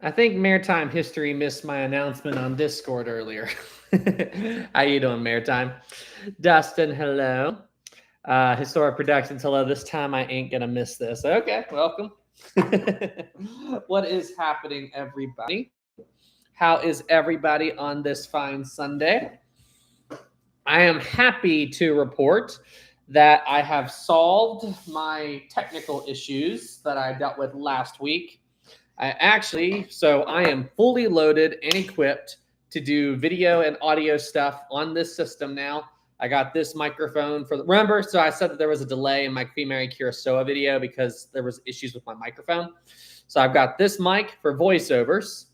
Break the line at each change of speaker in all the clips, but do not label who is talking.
I think Maritime History missed my announcement on Discord earlier. How you doing, Maritime? Dustin, hello. Historic Productions, hello. This time I ain't gonna miss this. Okay, welcome. What is happening, everybody? How is everybody on this fine Sunday? I am happy to report that I have solved my technical issues that I dealt with last week. I am fully loaded and equipped to do video and audio stuff on this system now. I got this microphone remember, so I said that there was a delay in my Queen Mary Curaçao video because there was issues with my microphone. So I've got this mic for voiceovers,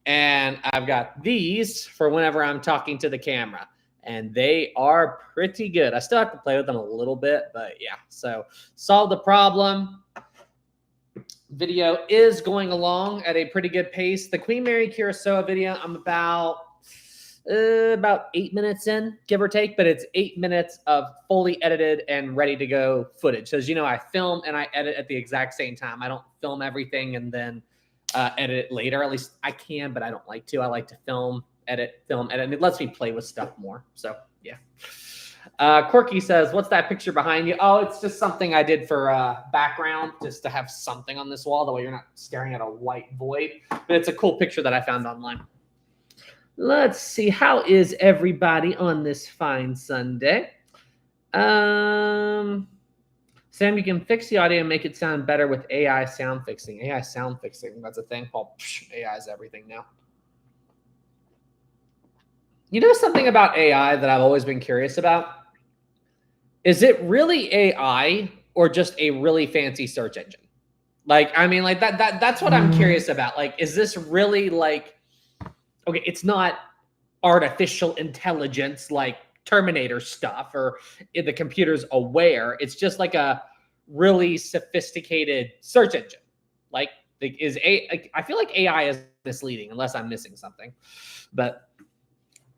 and I've got these for whenever I'm talking to the camera. And they are pretty good. I still have to play with them a little bit, but yeah. So solve the problem. Video is going along at a pretty good pace. The Queen Mary Curaçao video, I'm about 8 minutes in, give or take, but it's 8 minutes of fully edited and ready to go footage. So as you know, I film and I edit at the exact same time. I don't film everything and then edit it later. At least I can, but I don't like to. I like to film, edit, and it lets me play with stuff more. So yeah. Quirky says, what's that picture behind you? Oh, it's just something I did for background, just to have something on this wall. That way you're not staring at a white void. But it's a cool picture that I found online. Let's see. How is everybody on this fine Sunday? Sam, you can fix the audio and make it sound better with AI sound fixing. AI sound fixing. That's a thing called AI is everything now. You know something about AI that I've always been curious about? Is it really AI or just a really fancy search engine? Like, I mean, like that's what I'm curious about. Like, is this really like, okay, it's not artificial intelligence like Terminator stuff or the computer's aware. It's just like a really sophisticated search engine. I feel like AI is misleading unless I'm missing something. But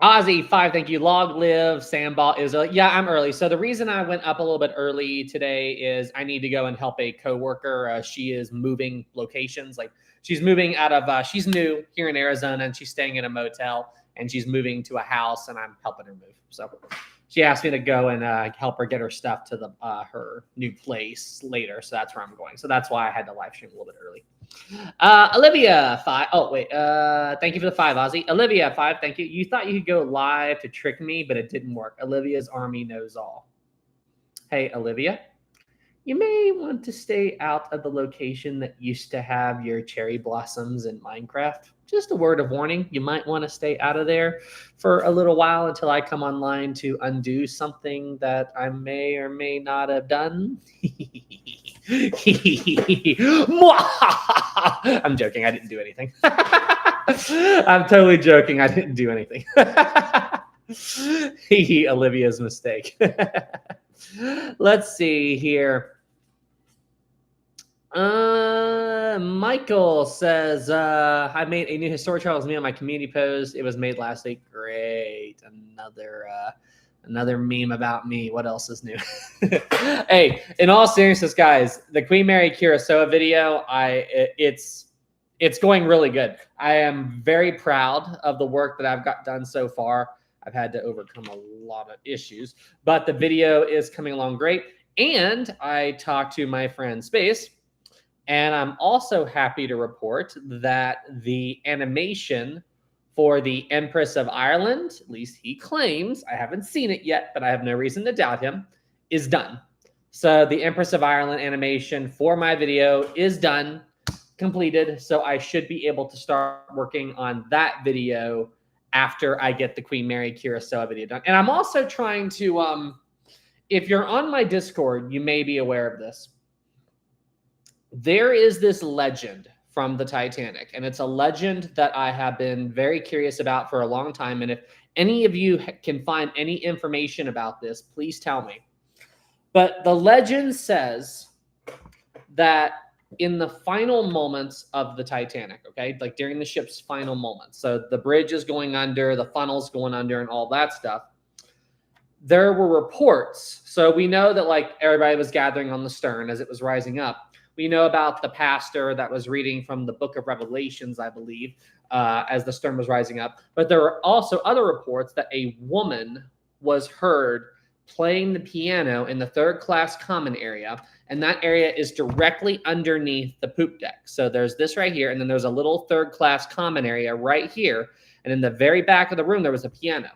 Ozzy, 5, thank you. Log live, Samball is yeah, I'm early. So the reason I went up a little bit early today is I need to go and help a coworker. She is moving locations. Like she's moving out of, she's new here in Arizona and she's staying in a motel and she's moving to a house and I'm helping her move. So she asked me to go and help her get her stuff to the her new place later. So that's where I'm going. So that's why I had to live stream a little bit early. Olivia 5. Oh wait, thank you for the 5, Ozzy. Olivia 5, thank you. You thought you could go live to trick me, but it didn't work. Olivia's army knows all. Hey, Olivia, you may want to stay out of the location that used to have your cherry blossoms in Minecraft. Just a word of warning, you might want to stay out of there for a little while until I come online to undo something that I may or may not have done. I'm joking. I didn't do anything. I'm totally joking. I didn't do anything. Olivia's mistake. Let's see here. Michael says, I made a new Historic Charles meme on my community post. It was made last week. Great. Another meme about me. What else is new? Hey, in all seriousness, guys, the Queen Mary Curaçao video, it's going really good. I am very proud of the work that I've got done so far. I've had to overcome a lot of issues, but the video is coming along great. And I talked to my friend Space, and I'm also happy to report that the animation for the Empress of Ireland, at least he claims, I haven't seen it yet, but I have no reason to doubt him, is done. So the Empress of Ireland animation for my video is done, completed. So I should be able to start working on that video after I get the Queen Mary Curaçao video done. And I'm also trying to, if you're on my Discord, you may be aware of this. There is this legend from the Titanic, and it's a legend that I have been very curious about for a long time. And if any of you can find any information about this, please tell me. But the legend says that in the final moments of the Titanic, okay, like during the ship's final moments, so the bridge is going under, the funnel's going under, and all that stuff, there were reports. So we know that like everybody was gathering on the stern as it was rising up. We know about the pastor that was reading from the book of Revelations, I believe, as the storm was rising up. But there were also other reports that a woman was heard playing the piano in the third class common area. And that area is directly underneath the poop deck. So there's this right here. And then there's a little third class common area right here. And in the very back of the room, there was a piano.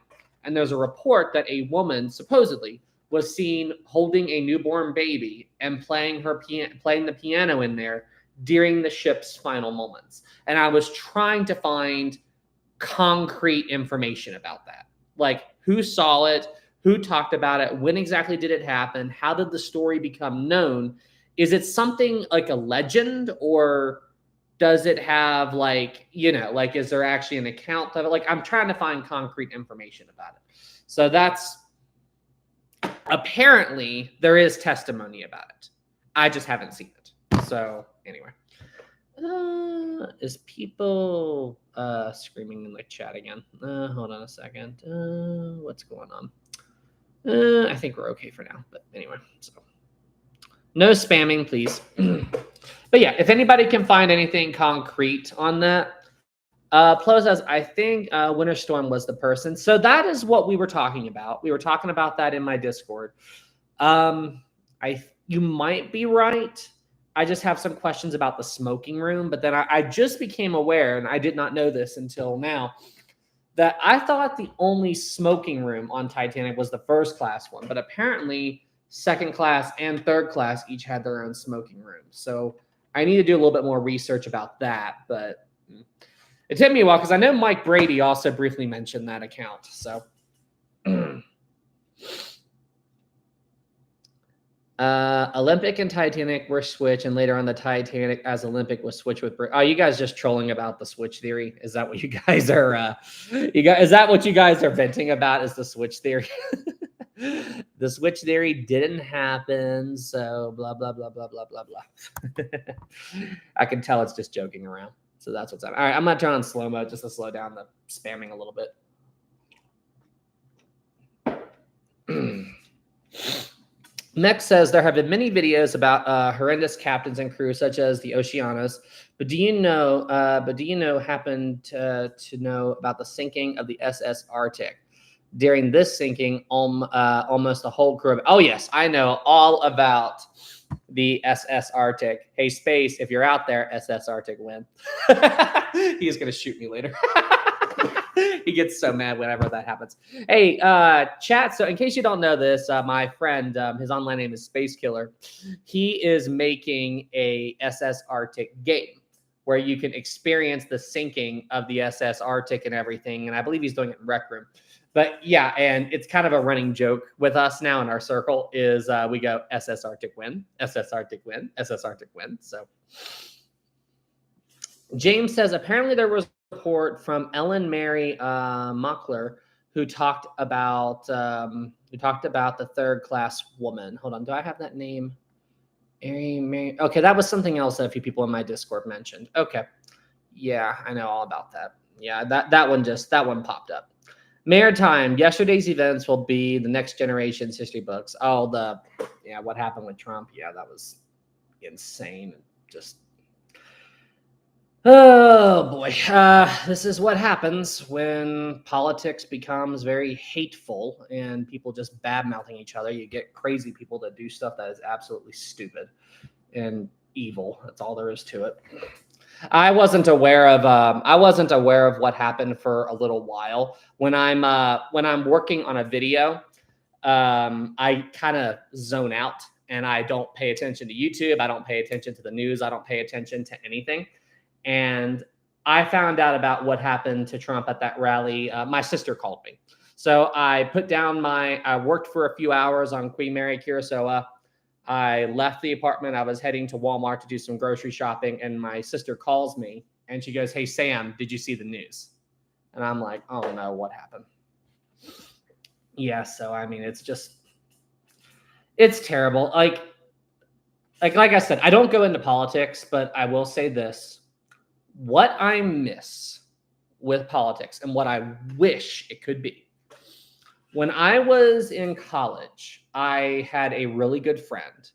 And there's a report that a woman supposedly was seen holding a newborn baby and playing the piano in there during the ship's final moments. And I was trying to find concrete information about that. Like, who saw it? Who talked about it? When exactly did it happen? How did the story become known? Is it something like a legend, or does it have like, like, is there actually an account of it? Like, I'm trying to find concrete information about it. So that's, apparently there is testimony about it. I just haven't seen it. So anyway, is people screaming in the chat again? Hold on a second. What's going on? I think we're okay for now, but anyway, so no spamming, please. But yeah, if anybody can find anything concrete on that, Plo says, I think Winter Storm was the person. So that is what we were talking about. We were talking about that in my Discord. You might be right. I just have some questions about the smoking room, but then I just became aware, and I did not know this until now, that I thought the only smoking room on Titanic was the first class one, but apparently second class and third class each had their own smoking room. So I need to do a little bit more research about that, but it took me a while because I know Mike Brady also briefly mentioned that account. So Olympic and Titanic were switch, and later on the Titanic as Olympic was switched with. Oh, you guys just trolling about the switch theory? Is that what you guys are? Is that what you guys are venting about? Is the switch theory? The switch theory didn't happen, so blah blah blah blah blah blah blah. I can tell it's just joking around. So that's what's happening. All right, I'm gonna turn on slow mo just to slow down the spamming a little bit. Next says, there have been many videos about horrendous captains and crew, such as the Oceanos. But do you know? Happen to know about the sinking of the SS Arctic? During this sinking, almost the whole crew. Oh yes, I know all about the SS Arctic. Hey, Space, if you're out there, SS Arctic win. He's gonna shoot me later. He gets so mad whenever that happens. Hey, chat. So in case you don't know this, my friend, his online name is Space Killer. He is making a SS Arctic game where you can experience the sinking of the SS Arctic and everything. And I believe he's doing it in Rec Room. But yeah, and it's kind of a running joke with us now in our circle is we go SS Arctic win, SS Arctic win, SS Arctic win. So James says, apparently there was a report from Ellen Mary Mockler who talked about the third class woman. Hold on, do I have that name? Mary. Okay, that was something else that a few people in my Discord mentioned. Okay, yeah, I know all about that. Yeah, that one popped up. Maritime, yesterday's events will be the next generation's history books. Oh, what happened with Trump? Yeah, that was insane. Just, oh boy. This is what happens when politics becomes very hateful and people just bad-mouthing each other. You get crazy people that do stuff that is absolutely stupid and evil. That's all there is to it. I wasn't aware of what happened for a little while. When I'm working on a video, I kind of zone out and I don't pay attention to YouTube. I don't pay attention to the news. I don't pay attention to anything. And I found out about what happened to Trump at that rally. My sister called me. So I worked for a few hours on Queen Mary Curacao. I left the apartment. I was heading to Walmart to do some grocery shopping, and my sister calls me and she goes, "Hey, Sam, did you see the news?" And I'm like, "Oh no, what happened?" Yeah, so I mean, it's terrible. Like I said, I don't go into politics, but I will say this. What I miss with politics and what I wish it could be. When I was in college, I had a really good friend,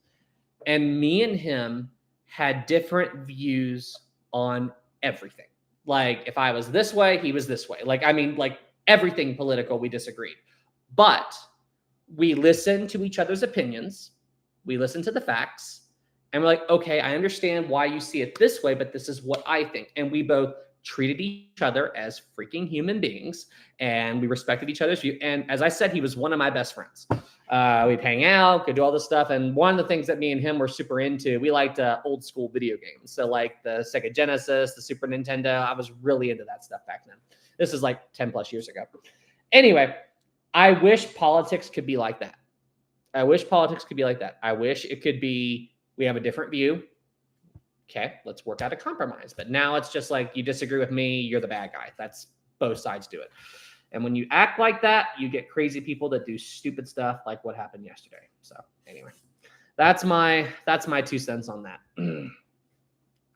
and me and him had different views on everything. Like if I was this way, he was this way. Like, I mean, like everything political, we disagreed. But we listened to each other's opinions. We listened to the facts. And we're like, okay, I understand why you see it this way, but this is what I think. And we both treated each other as freaking human beings, and we respected each other's view. And as I said, he was one of my best friends. We'd hang out, could do all this stuff. And one of the things that me and him were super into, we liked old school video games. So like the Sega Genesis, the Super Nintendo, I was really into that stuff back then. This is like 10 plus years ago. Anyway, I wish politics could be like that. I wish politics could be like that. I wish it could be, we have a different view. Okay, let's work out a compromise. But now it's just like, you disagree with me, you're the bad guy. That's both sides do it. And when you act like that, you get crazy people that do stupid stuff like what happened yesterday. So anyway, that's my 2 cents on that.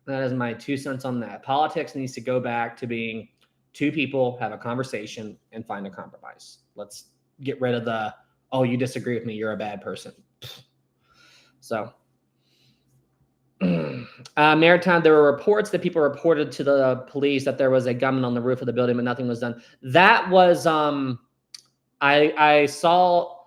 That is my 2 cents on that. Politics needs to go back to being two people have a conversation and find a compromise. Let's get rid of the, oh, you disagree with me, you're a bad person. So Maritime, there were reports that people reported to the police that there was a gunman on the roof of the building, but nothing was done. That was I saw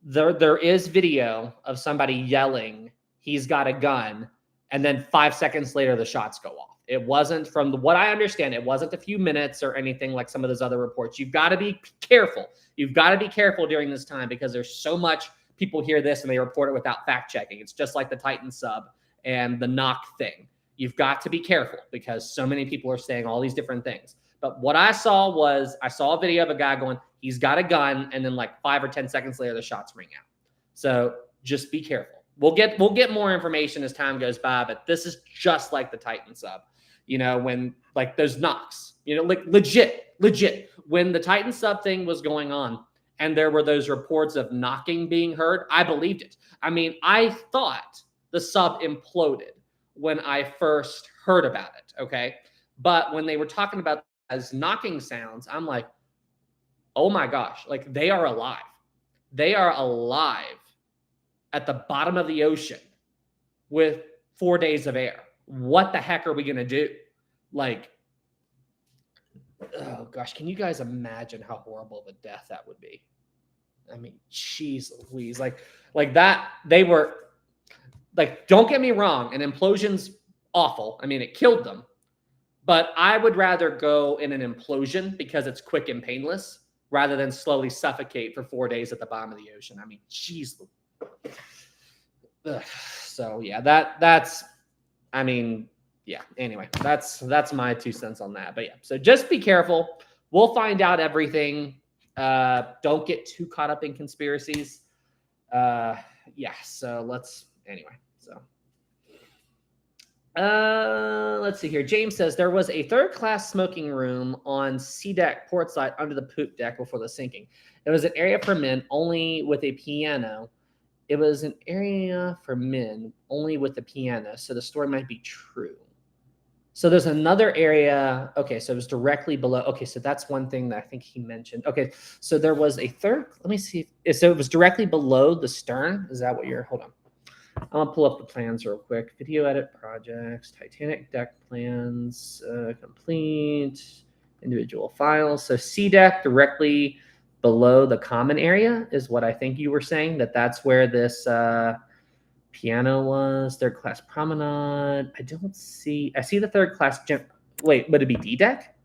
there is video of somebody yelling, he's got a gun, and then 5 seconds later the shots go off. It wasn't, from what I understand, it wasn't a few minutes or anything like some of those other reports. You've got to be careful. You've got to be careful during this time, because there's so much people hear this and they report it without fact checking. It's just like the Titan sub and the knock thing. You've got to be careful because so many people are saying all these different things. But what I saw was, I saw a video of a guy going, he's got a gun, and then like 5 or 10 seconds later, the shots ring out. So just be careful. We'll get more information as time goes by, but this is just like the Titan sub. You know, when like those knocks, you know, like legit, when the Titan sub thing was going on and there were those reports of knocking being heard, I believed it. I mean, I thought the sub imploded when I first heard about it, okay? But when they were talking about as knocking sounds, I'm like, oh my gosh, like they are alive. They are alive at the bottom of the ocean with 4 days of air. What the heck are we going to do? Like, oh gosh, can you guys imagine how horrible of a death that would be? I mean, geez Louise, like that, they were, like, don't get me wrong, an implosion's awful. I mean, it killed them. But I would rather go in an implosion because it's quick and painless rather than slowly suffocate for 4 days at the bottom of the ocean. I mean, geez. Ugh. So yeah, that's, I mean, yeah, anyway, that's my 2 cents on that. But yeah, so just be careful. We'll find out everything. Don't get too caught up in conspiracies. Yeah, so anyway, so let's see here. James says there was a third-class smoking room on C deck port side under the poop deck before the sinking. It was an area for men only with a piano. It was an area for men only with the piano, so the story might be true. So there's another area. Okay, so it was directly below. Okay, so that's one thing that I think he mentioned. Okay, so there was a third. Let me see. So it was directly below the stern. Is that what you're? Hold on. I'm gonna pull up the plans real quick. Video edit projects, Titanic deck plans, complete, individual files. So C deck directly below the common area is what I think you were saying, that's where this piano was. Third class promenade. I see the third class gym. Wait, would it be D deck?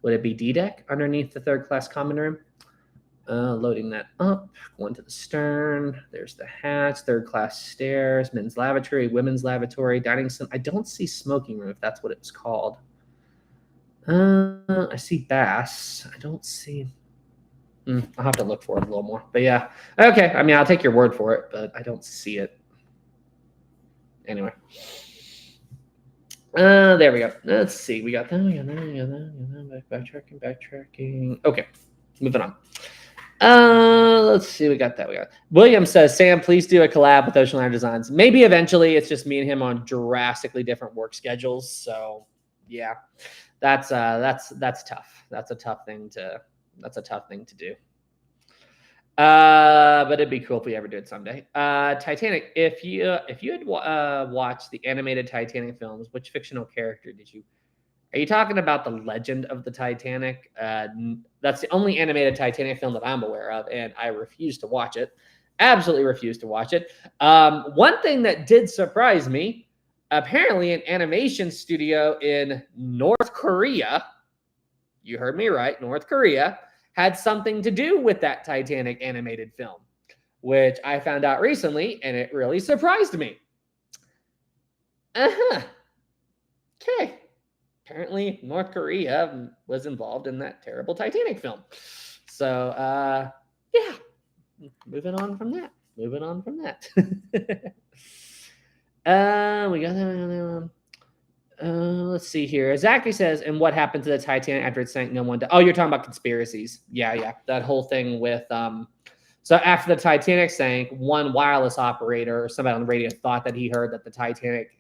Would it be D deck underneath the third class common room? Loading that up, going to the stern. There's the hatch, third class stairs, men's lavatory, women's lavatory, dining center. I don't see smoking room, if that's what it was called. I see bass. I don't see. I'll have to look for it a little more. But yeah, okay. I mean, I'll take your word for it, but I don't see it. Anyway. There we go. Let's see. We got that. Backtracking. Okay, moving on. Let's see. We got that. William says, Sam, please do a collab with Ocean Liner Designs. Maybe eventually. It's just me and him on drastically different work schedules. So yeah, that's tough. That's a tough thing to do. But it'd be cool if we ever do it someday. Titanic. If you had watched the animated Titanic films, which fictional character did you? Are you talking about the Legend of the Titanic? That's the only animated Titanic film that I'm aware of, and I refuse to watch it. Absolutely refuse to watch it. One thing that did surprise me, apparently, an animation studio in North Korea. You heard me right, North Korea had something to do with that Titanic animated film, which I found out recently, and it really surprised me. Uh-huh. Okay. Apparently, North Korea was involved in that terrible Titanic film. So, yeah. Moving on from that. We got that. Let's see here. Zachary says, and what happened to the Titanic after it sank? No one died. Oh, you're talking about conspiracies. Yeah. That whole thing with so after the Titanic sank, one wireless operator or somebody on the radio thought that he heard that the Titanic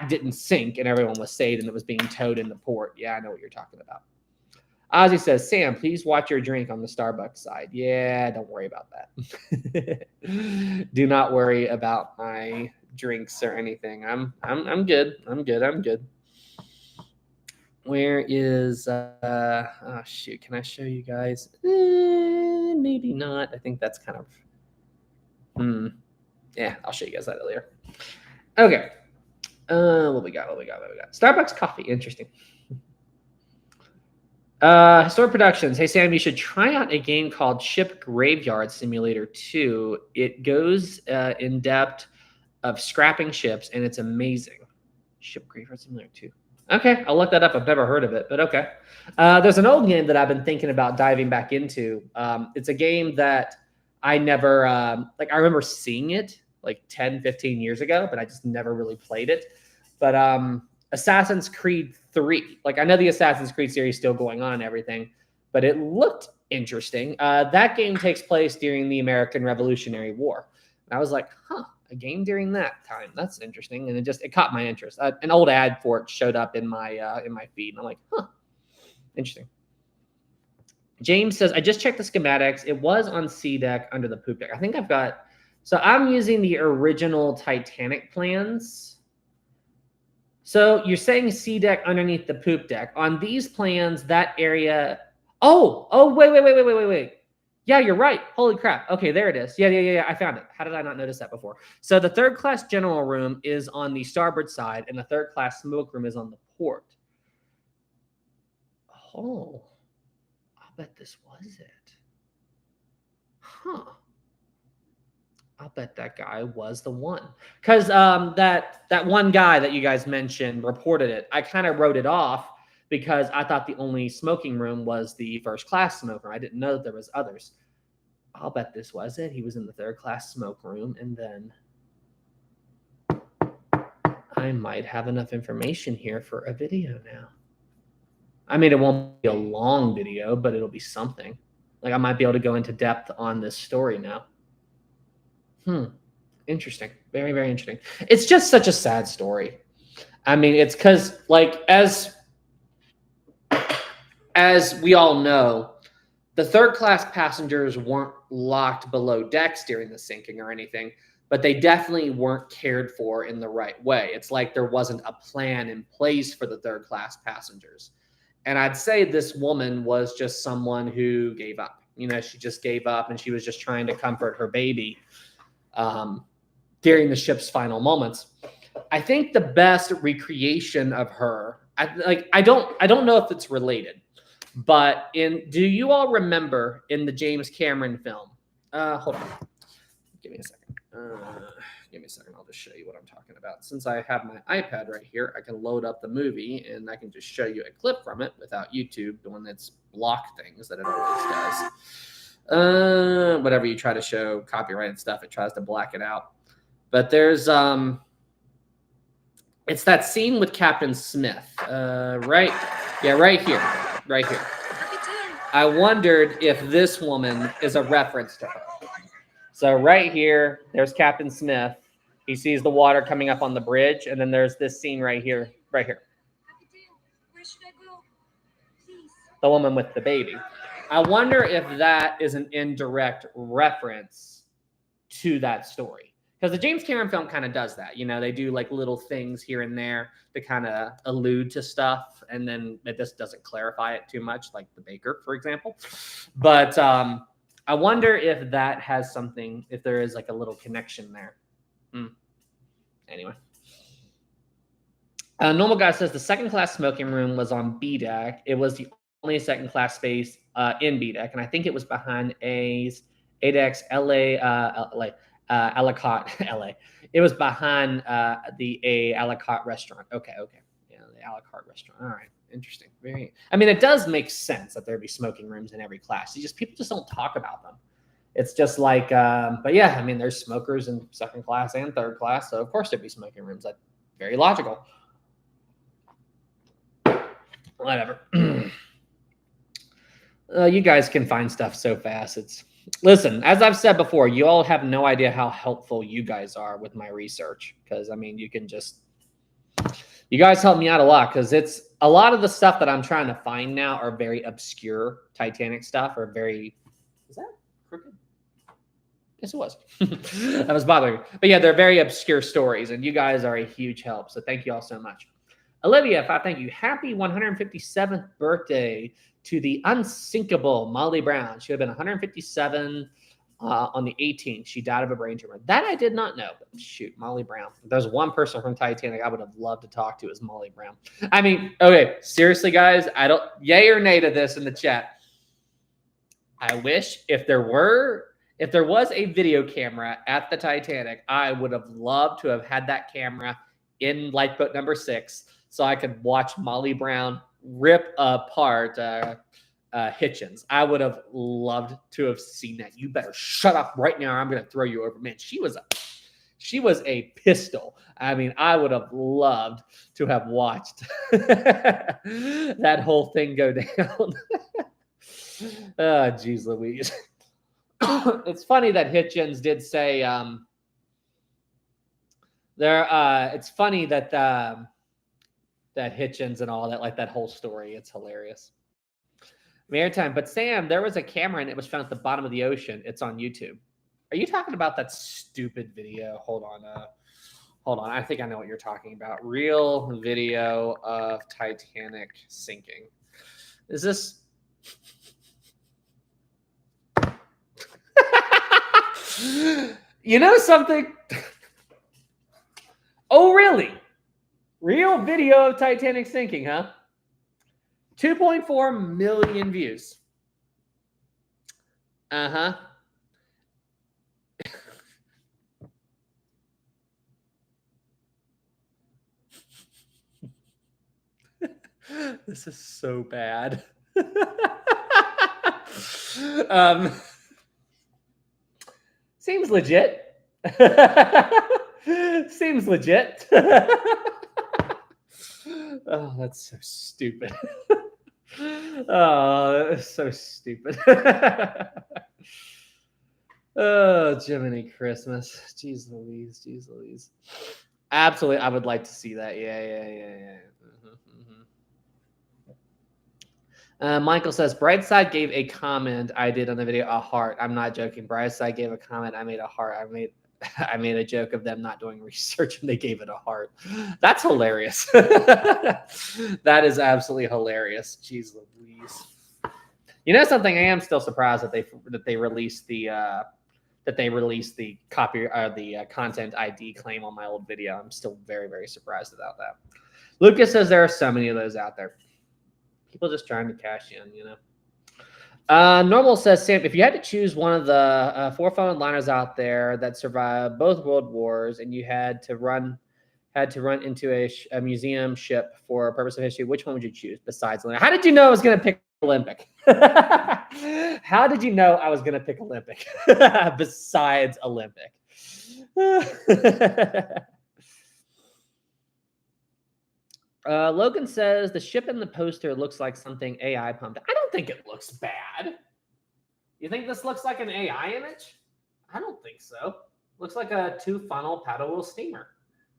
didn't sink and everyone was saved and it was being towed into port. Yeah, I know what you're talking about. Ozzy says, Sam, please watch your drink on the Starbucks side. Yeah, don't worry about that. Do not worry about my drinks or anything. I'm good. I'm good. Where is oh shoot, can I show you guys? Maybe not. I think that's kind of yeah, I'll show you guys that later. Okay. What we got? Starbucks coffee. Interesting. Historic Productions. Hey, Sam, you should try out a game called Ship Graveyard Simulator 2. It goes in depth of scrapping ships, and it's amazing. Ship Graveyard Simulator 2. Okay, I'll look that up. I've never heard of it, but okay. There's an old game that I've been thinking about diving back into. It's a game that I never, I remember seeing it like 10, 15 years ago, but I just never really played it. But Assassin's Creed 3. Like, I know the Assassin's Creed series is still going on and everything, but it looked interesting. That game takes place during the American Revolutionary War. And I was like, a game during that time. That's interesting. And it caught my interest. An old ad for it showed up in my feed. And I'm like, interesting. James says, I just checked the schematics. It was on C deck under the poop deck. I think so I'm using the original Titanic plans. So you're saying C deck underneath the poop deck. On these plans, that area. Oh, wait. Yeah, you're right. Holy crap. Okay, there it is. Yeah. I found it. How did I not notice that before? So the third class general room is on the starboard side, and the third class smoke room is on the port. Oh, I'll bet this was it. I'll bet that guy was the one. Because that one guy that you guys mentioned reported it. I kind of wrote it off because I thought the only smoking room was the first class smoke room. I didn't know that there was others. I'll bet this was it. He was in the third class smoke room, and then I might have enough information here for a video now. I mean, it won't be a long video, but it'll be something. Like, I might be able to go into depth on this story now. Interesting. Very, very interesting. It's just such a sad story. I mean, it's because, like, as we all know, the third class passengers weren't locked below decks during the sinking or anything, but they definitely weren't cared for in the right way. It's like there wasn't a plan in place for the third class passengers. And I'd say this woman was just someone who gave up. You know, she just gave up, and she was just trying to comfort her baby during the ship's final moments. I think the best recreation of her, I don't know if it's related, but do you all remember in the James Cameron film? Hold on. Give me a second. I'll just show you what I'm talking about. Since I have my iPad right here, I can load up the movie and I can just show you a clip from it without YouTube doing its block things that it always does. Whatever you try to show copyrighted stuff, it tries to black it out. But there's it's that scene with Captain Smith, right? Yeah, right here. I wondered if this woman is a reference to her. So right here, there's Captain Smith. He sees the water coming up on the bridge, and then there's this scene right here. Where should I go? The woman with the baby. I wonder if that is an indirect reference to that story. Because the James Cameron film kind of does that. You know, they do like little things here and there to kind of allude to stuff, and then it just doesn't clarify it too much, like The Baker, for example. But I wonder if that has something, if there is like a little connection there. Anyway. Normal Guy says the second class smoking room was on B deck. It was the only second class space in B deck, and I think it was behind A's ADEX LA a la carte LA. It was behind the a la carte restaurant. Okay, yeah, the a la carte restaurant. All right, interesting. Very. I mean, it does make sense that there be smoking rooms in every class. People just don't talk about them. It's just like, but yeah, I mean, there's smokers in second class and third class, so of course there'd be smoking rooms. That's very logical. Whatever. You guys can find stuff so fast. Listen, as I've said before, you all have no idea how helpful you guys are with my research. Because I mean, you guys help me out a lot, because it's a lot of the stuff that I'm trying to find now are very obscure Titanic stuff, or very, is that crooked? Yes, it was. That was bothering me. But yeah, they're very obscure stories, and you guys are a huge help. So thank you all so much. Olivia, thank you. Happy 157th birthday to the unsinkable Molly Brown. She would have been 157 on the 18th. She died of a brain tumor. That I did not know. But shoot, Molly Brown. If there's one person from Titanic I would have loved to talk to is Molly Brown. I mean, okay, seriously, guys, I don't, yay or nay to this in the chat. I wish if there was a video camera at the Titanic, I would have loved to have had that camera in lifeboat number 6, so I could watch Molly Brown rip apart Hitchens. I would have loved to have seen that. You better shut up right now, or I'm going to throw you over. Man, she was a pistol. I mean, I would have loved to have watched that whole thing go down. Oh, geez Louise. It's funny that Hitchens did say it's funny that that Hitchens and all that, like that whole story, it's hilarious. Maritime, but Sam, there was a camera and it was found at the bottom of the ocean. It's on YouTube. Are you talking about that stupid video? Hold on. I think I know what you're talking about. Real video of Titanic sinking. Is this? You know something? Oh, really? Real video of Titanic sinking, huh? 2.4 million views. Uh-huh. This is so bad. Seems legit. Seems legit. Oh, that's so stupid. Oh, that's so stupid. Oh, Jiminy Christmas. Jeez Louise. Absolutely, I would like to see that. Yeah. Michael says, Brightside gave a comment I did on the video a heart. I'm not joking. Brightside gave a comment. I made a heart. I made a joke of them not doing research and they gave it a heart. That's hilarious. That is absolutely hilarious. Jeez Louise. You know something? I am still surprised that they released the copy the content ID claim on my old video. I'm still very, very surprised about that. Lucas says there are so many of those out there. People just trying to cash in, you know. Normal says, Sam, if you had to choose one of the 4 phone liners out there that survived both world wars, and you had to run into a museum ship for a purpose of history, which one would you choose besides Olympic? How did you know I was going to pick Olympic? How did you know I was going to pick Olympic besides Olympic? Logan says the ship in the poster looks like something AI pumped. I don't think it looks bad. You think this looks like an AI image? I don't think so. Looks like a 2-funnel paddle wheel steamer.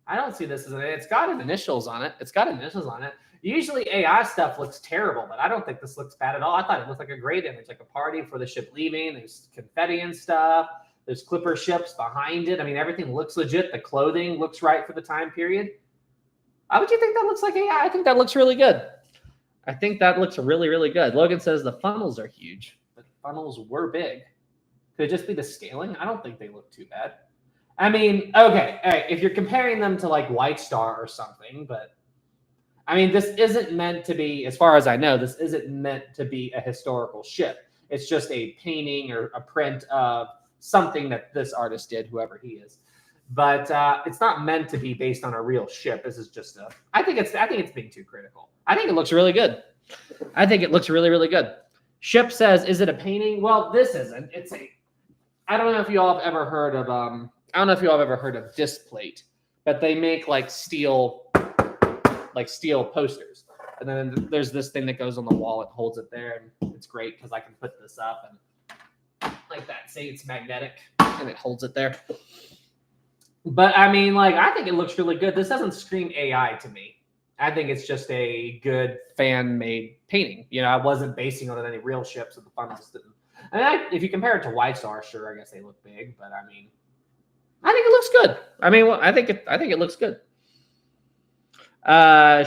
I don't see this as it's got initials on it. It's got initials on it. Usually AI stuff looks terrible, but I don't think this looks bad at all. I thought it looked like a great image, like a party for the ship leaving. There's confetti and stuff. There's clipper ships behind it. I mean, everything looks legit. The clothing looks right for the time period. How would you think that looks like AI? I think that looks really good. I think that looks really, really good. Logan says the funnels are huge, but funnels were big. Could it just be the scaling? I don't think they look too bad. I mean, okay, if you're comparing them to like White Star or something, but I mean, this isn't meant to be, as far as I know, this isn't meant to be a historical ship. It's just a painting or a print of something that this artist did, whoever he is. But it's not meant to be based on a real ship. This is just I think it's being too critical. I think it looks really good. I think it looks really, really good. Ship says, is it a painting? Well, this isn't. It's a, I don't know if you all have ever heard of, I don't know if you all have ever heard of disc plate, but they make like steel posters. And then there's this thing that goes on the wall and holds it there. And it's great because I can put this up and like that. Say it's magnetic and it holds it there. But I mean, like, I think it looks really good. This doesn't scream AI to me. I think it's just a good fan-made painting. You know, I wasn't basing it on any real ships, and the funnels didn't. I mean, if you compare it to White Star, sure, I guess they look big, but I mean, I think it looks good. I mean, well, I think it looks good.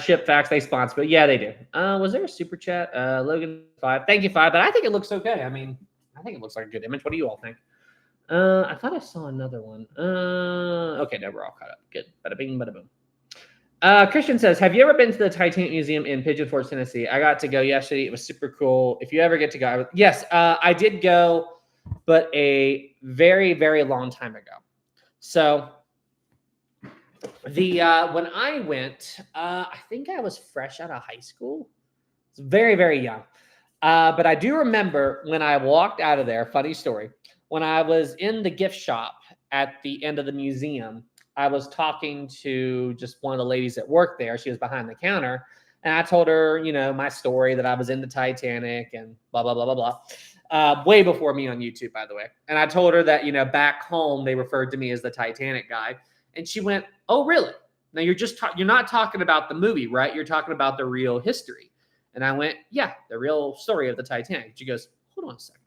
Ship facts, they sponsor, but yeah, they do. Was there a super chat? Logan 5, thank you 5, but I think it looks okay. I mean, I think it looks like a good image. What do you all think? I thought I saw another one. Okay, no, we're all caught up. Good. Bada bing, bada boom. Christian says, have you ever been to the Titanic Museum in Pigeon Forge, Tennessee? I got to go yesterday. It was super cool. If you ever get to go, yes, I did go, but a very, very long time ago. So when I went, I think I was fresh out of high school. It's very, very young. But I do remember when I walked out of there, funny story, when I was in the gift shop at the end of the museum, I was talking to just one of the ladies that worked there. She was behind the counter. And I told her, you know, my story that I was in the Titanic and blah, blah, blah, blah, blah. Way before me on YouTube, by the way. And I told her that, you know, back home, they referred to me as the Titanic guy. And she went, oh, really? Now you're not talking about the movie, right? You're talking about the real history. And I went, yeah, the real story of the Titanic. She goes, hold on a second.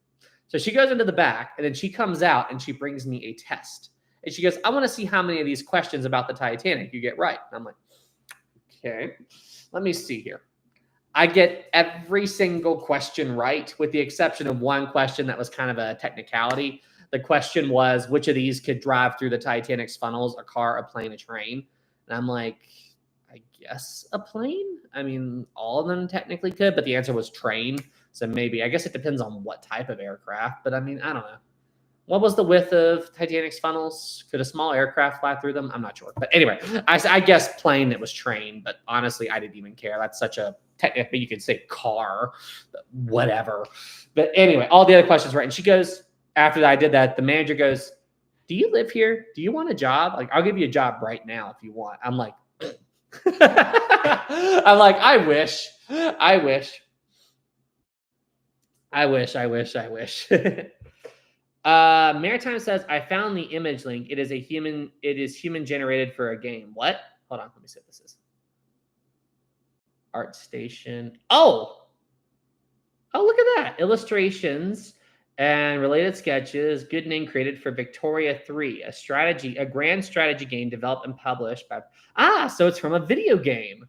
So she goes into the back and then she comes out and she brings me a test. And she goes, I want to see how many of these questions about the Titanic you get right. And I'm like, okay, let me see here. I get every single question right, with the exception of one question that was kind of a technicality. The question was, which of these could drive through the Titanic's funnels, a car, a plane, a train? And I'm like, I guess a plane? I mean, all of them technically could, but the answer was train. So maybe, I guess it depends on what type of aircraft, but I mean, I don't know. What was the width of Titanic's funnels? Could a small aircraft fly through them? I'm not sure. But anyway, I guess plane, it was train, but honestly, I didn't even care. That's such a technical, you could say car, whatever. But anyway, all the other questions right. And she goes, after I did that, the manager goes, do you live here? Do you want a job? Like, I'll give you a job right now if you want. I'm like, I wish. Maritime says, I found the image link. It is human generated for a game. What? Hold on, let me see what this is. Art Station. Oh, look at that. Illustrations and related sketches. Good name created for Victoria 3, a grand strategy game developed and published by. So it's from a video game.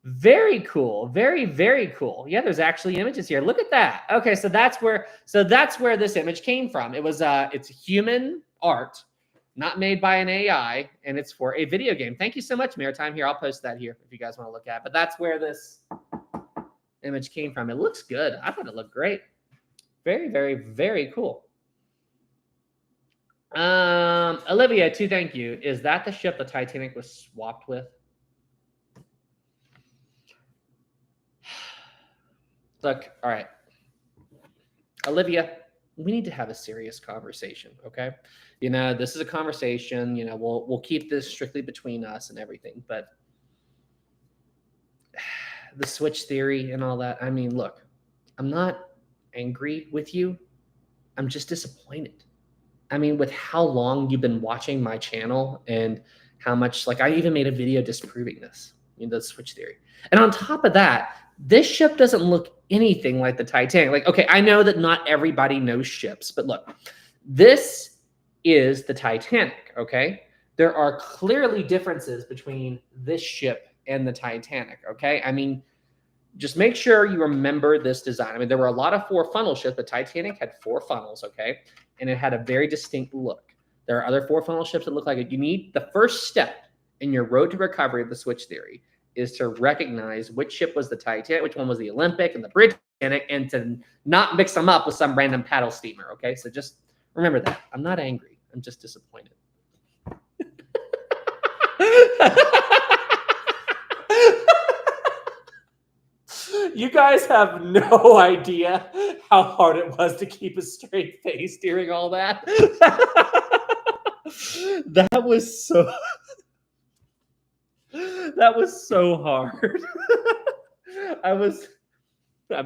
Very cool. Very, very cool. Yeah, there's actually images here. Look at that. Okay, so that's where this image came from. It was it's human art, not made by an AI, and it's for a video game. Thank you so much, Maritime. Here, I'll post that here if you guys want to look at it. But that's where this image came from. It looks good. I thought it looked great. Very, very, very cool. Olivia, too, thank you. Is that the ship the Titanic was swapped with? Look, all right. Olivia, we need to have a serious conversation, okay? You know, this is a conversation, you know, we'll keep this strictly between us and everything, but the switch theory and all that, I mean, look, I'm not angry with you. I'm just disappointed. I mean, with how long you've been watching my channel and how much, like, I even made a video disproving this, the switch theory. And on top of that, this ship doesn't look anything like the Titanic. Like, okay, I know that not everybody knows ships, but look, this is the Titanic, okay? There are clearly differences between this ship and the Titanic, okay? I mean, just make sure you remember this design. I mean, there were a lot of 4-funnel ships, but Titanic had 4 funnels, okay? And it had a very distinct look. There are other 4-funnel ships that look like it. You need the first step in your road to recovery of the switch theory is to recognize which ship was the Titanic, which one was the Olympic and the Britannic, and to not mix them up with some random paddle steamer, okay? So just remember that. I'm not angry. I'm just disappointed. You guys have no idea how hard it was to keep a straight face during all that. That was so hard. I'm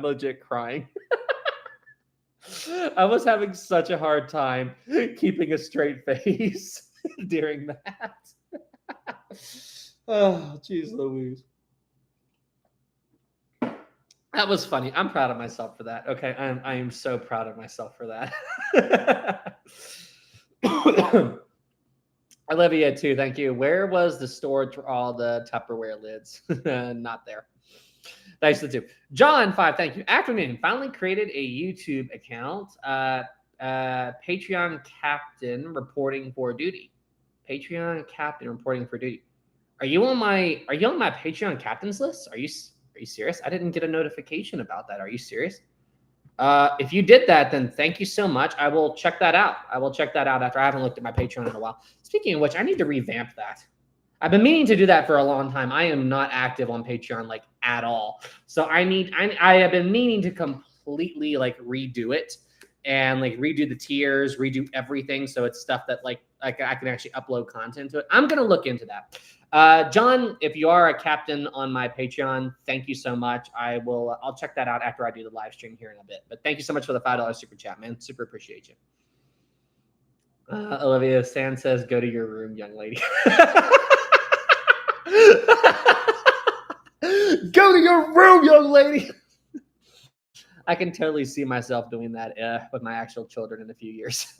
legit crying. I was having such a hard time keeping a straight face during that. Oh, jeez Louise. That was funny. I'm proud of myself for that. Okay, I am so proud of myself for that. Olivia, too, thank you. Where was the storage for all the Tupperware lids? Not there. Thanks to the 2. John, 5, thank you. Afternoon, finally created a YouTube account. Patreon captain reporting for duty. Patreon captain reporting for duty. Are you on my Patreon captains list? Are you serious? I didn't get a notification about that. Are you serious? If you did that, then thank you so much. I will check that out. After I haven't looked at my Patreon in a while. Speaking of which, I need to revamp that. I've been meaning to do that for a long time. I am not active on Patreon like at all. So I have been meaning to completely like redo it and like redo the tiers, redo everything. So it's stuff that like I can actually upload content to it. I'm going to look into that. John, if you are a captain on my Patreon, thank you so much. I'll check that out after I do the live stream here in a bit. But thank you so much for the $5 super chat, man. Super appreciate you. Olivia Sand says, go to your room, young lady. Go to your room, young lady. I can totally see myself doing that with my actual children in a few years.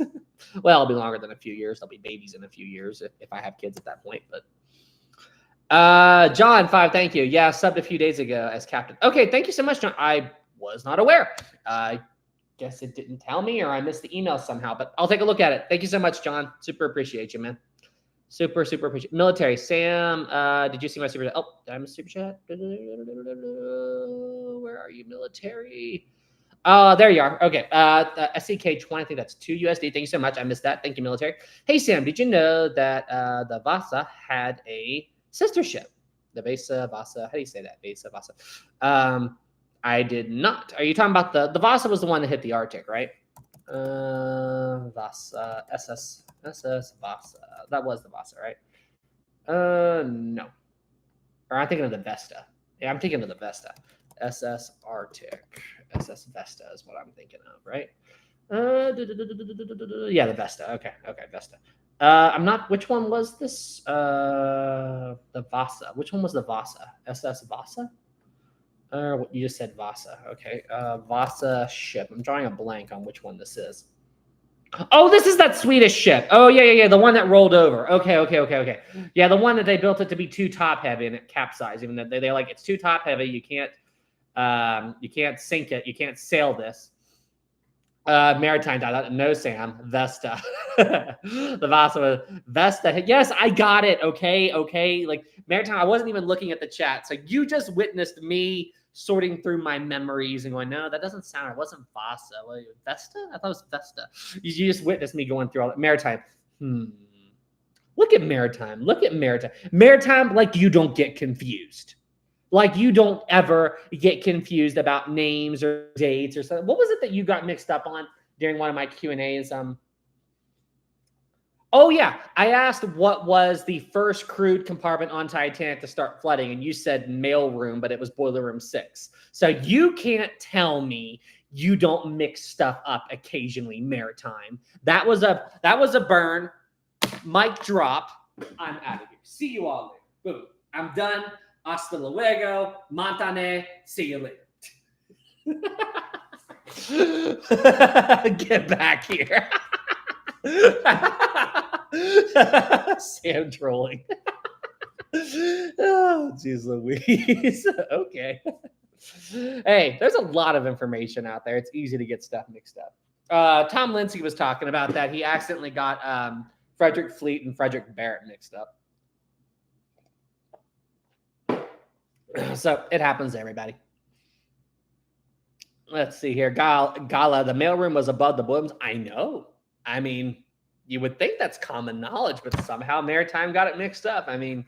Well, it'll be longer than a few years. They'll be babies in a few years if I have kids at that point. But John, 5, thank you. Yeah, subbed a few days ago as captain. Okay, thank you so much, John. I was not aware. I guess it didn't tell me or I missed the email somehow, but I'll take a look at it. Thank you so much, John. Super appreciate you, man. Super appreciate you. Military. Sam, did you see my super chat? Oh, did I miss super chat? Where are you, military? There you are. Okay. SCK20, I think that's 2 USD. Thank you so much. I missed that. Thank you, military. Hey, Sam, did you know that the Vasa had a sister ship? The Vasa, how do you say that? Vasa. I did not. Are you talking about the Vasa was the one that hit the Arctic, right? Vasa, SS Vasa. That was the Vasa, right? No. Or I'm thinking of the Vesta. Yeah, I'm thinking of the Vesta. SS Arctic. SS Vesta is what I'm thinking of, right? Yeah, the Vesta. Okay, Vesta. I'm not. Which one was this? The Vasa. Which one was the Vasa? SS Vasa? You just said Vasa. Okay. Vasa ship. I'm drawing a blank on which one this is. Oh, this is that Swedish ship. Oh, yeah. The one that rolled over. Okay. Yeah, the one that they built it to be too top heavy and it capsized. Even though they're like, it's too top heavy. You can't sink it. You can't sail this. Maritime died. No, Sam. Vesta. The Vasa was Vesta. Yes, I got it. Okay. Like Maritime, I wasn't even looking at the chat. So you just witnessed me sorting through my memories and going, no, that doesn't sound right. It wasn't Vasa. Like, Vesta? I thought it was Vesta. You just witnessed me going through all that. Maritime. Look at Maritime. Maritime, like you don't get confused. Like you don't ever get confused about names or dates or something. What was it that you got mixed up on during one of my Q&As? Oh, yeah. I asked what was the first crewed compartment on Titanic to start flooding, and you said mail room, but it was boiler room 6. So you can't tell me you don't mix stuff up occasionally, Maritime. That was a burn. Mic drop. I'm out of here. See you all later. Boom. I'm done. Hasta luego. Montane. See you later. Get back here. Sam trolling. Oh, jeez Louise. Okay. Hey, there's a lot of information out there. It's easy to get stuff mixed up. Tom Lindsay was talking about that. He accidentally got Frederick Fleet and Frederick Barrett mixed up. So it happens to everybody. Let's see here. Gala, the mailroom was above the blooms. I know. I mean, you would think that's common knowledge, but somehow Maritime got it mixed up. I mean,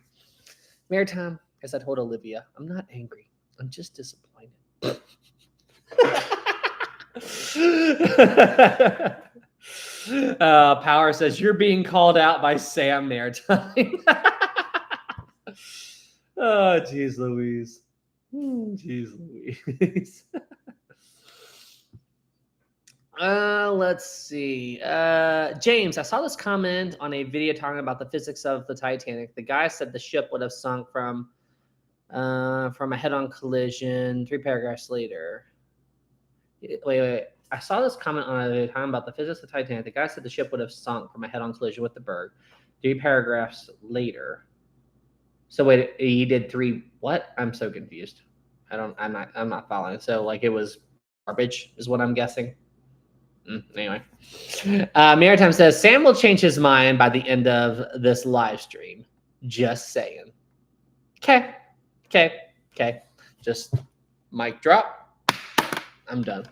Maritime, as I told Olivia, I'm not angry. I'm just disappointed. Power says, you're being called out by Sam Maritime. Oh, geez Louise. Jeez Louise. Let's see. James, I saw this comment on a video talking about the physics of the Titanic. The guy said the ship would have sunk from a head-on collision. 3 paragraphs later. Wait. I saw this comment on a video talking about the physics of the Titanic. The guy said the ship would have sunk from a head-on collision with the berg. 3 paragraphs later. So wait, he did 3 what? I'm so confused. I'm not following. So like it was garbage is what I'm guessing. Anyway, Maritime says Sam will change his mind by the end of this live stream. Just saying. Okay. Just mic drop. I'm done.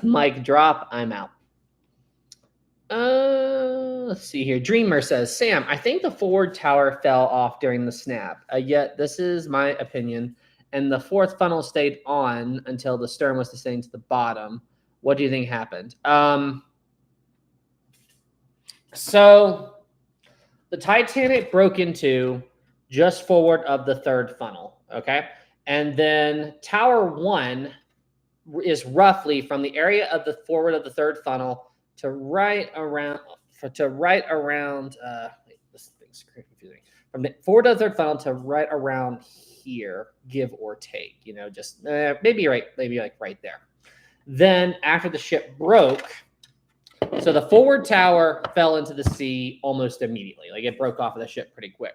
Mic drop. I'm out. Let's see here. Dreamer says, Sam, I think the forward tower fell off during the snap. Yet this is my opinion. And the 4th funnel stayed on until the stern was descending to the bottom. What do you think happened? So the Titanic broke into just forward of the 3rd funnel. Okay. And then Tower 1 is roughly from the area of the forward of the 3rd funnel to right around wait, this thing's confusing. From the forward of the 3rd funnel to right around here, give or take, just maybe like right there. Then after the ship broke, so the forward tower fell into the sea almost immediately. Like it broke off of the ship pretty quick.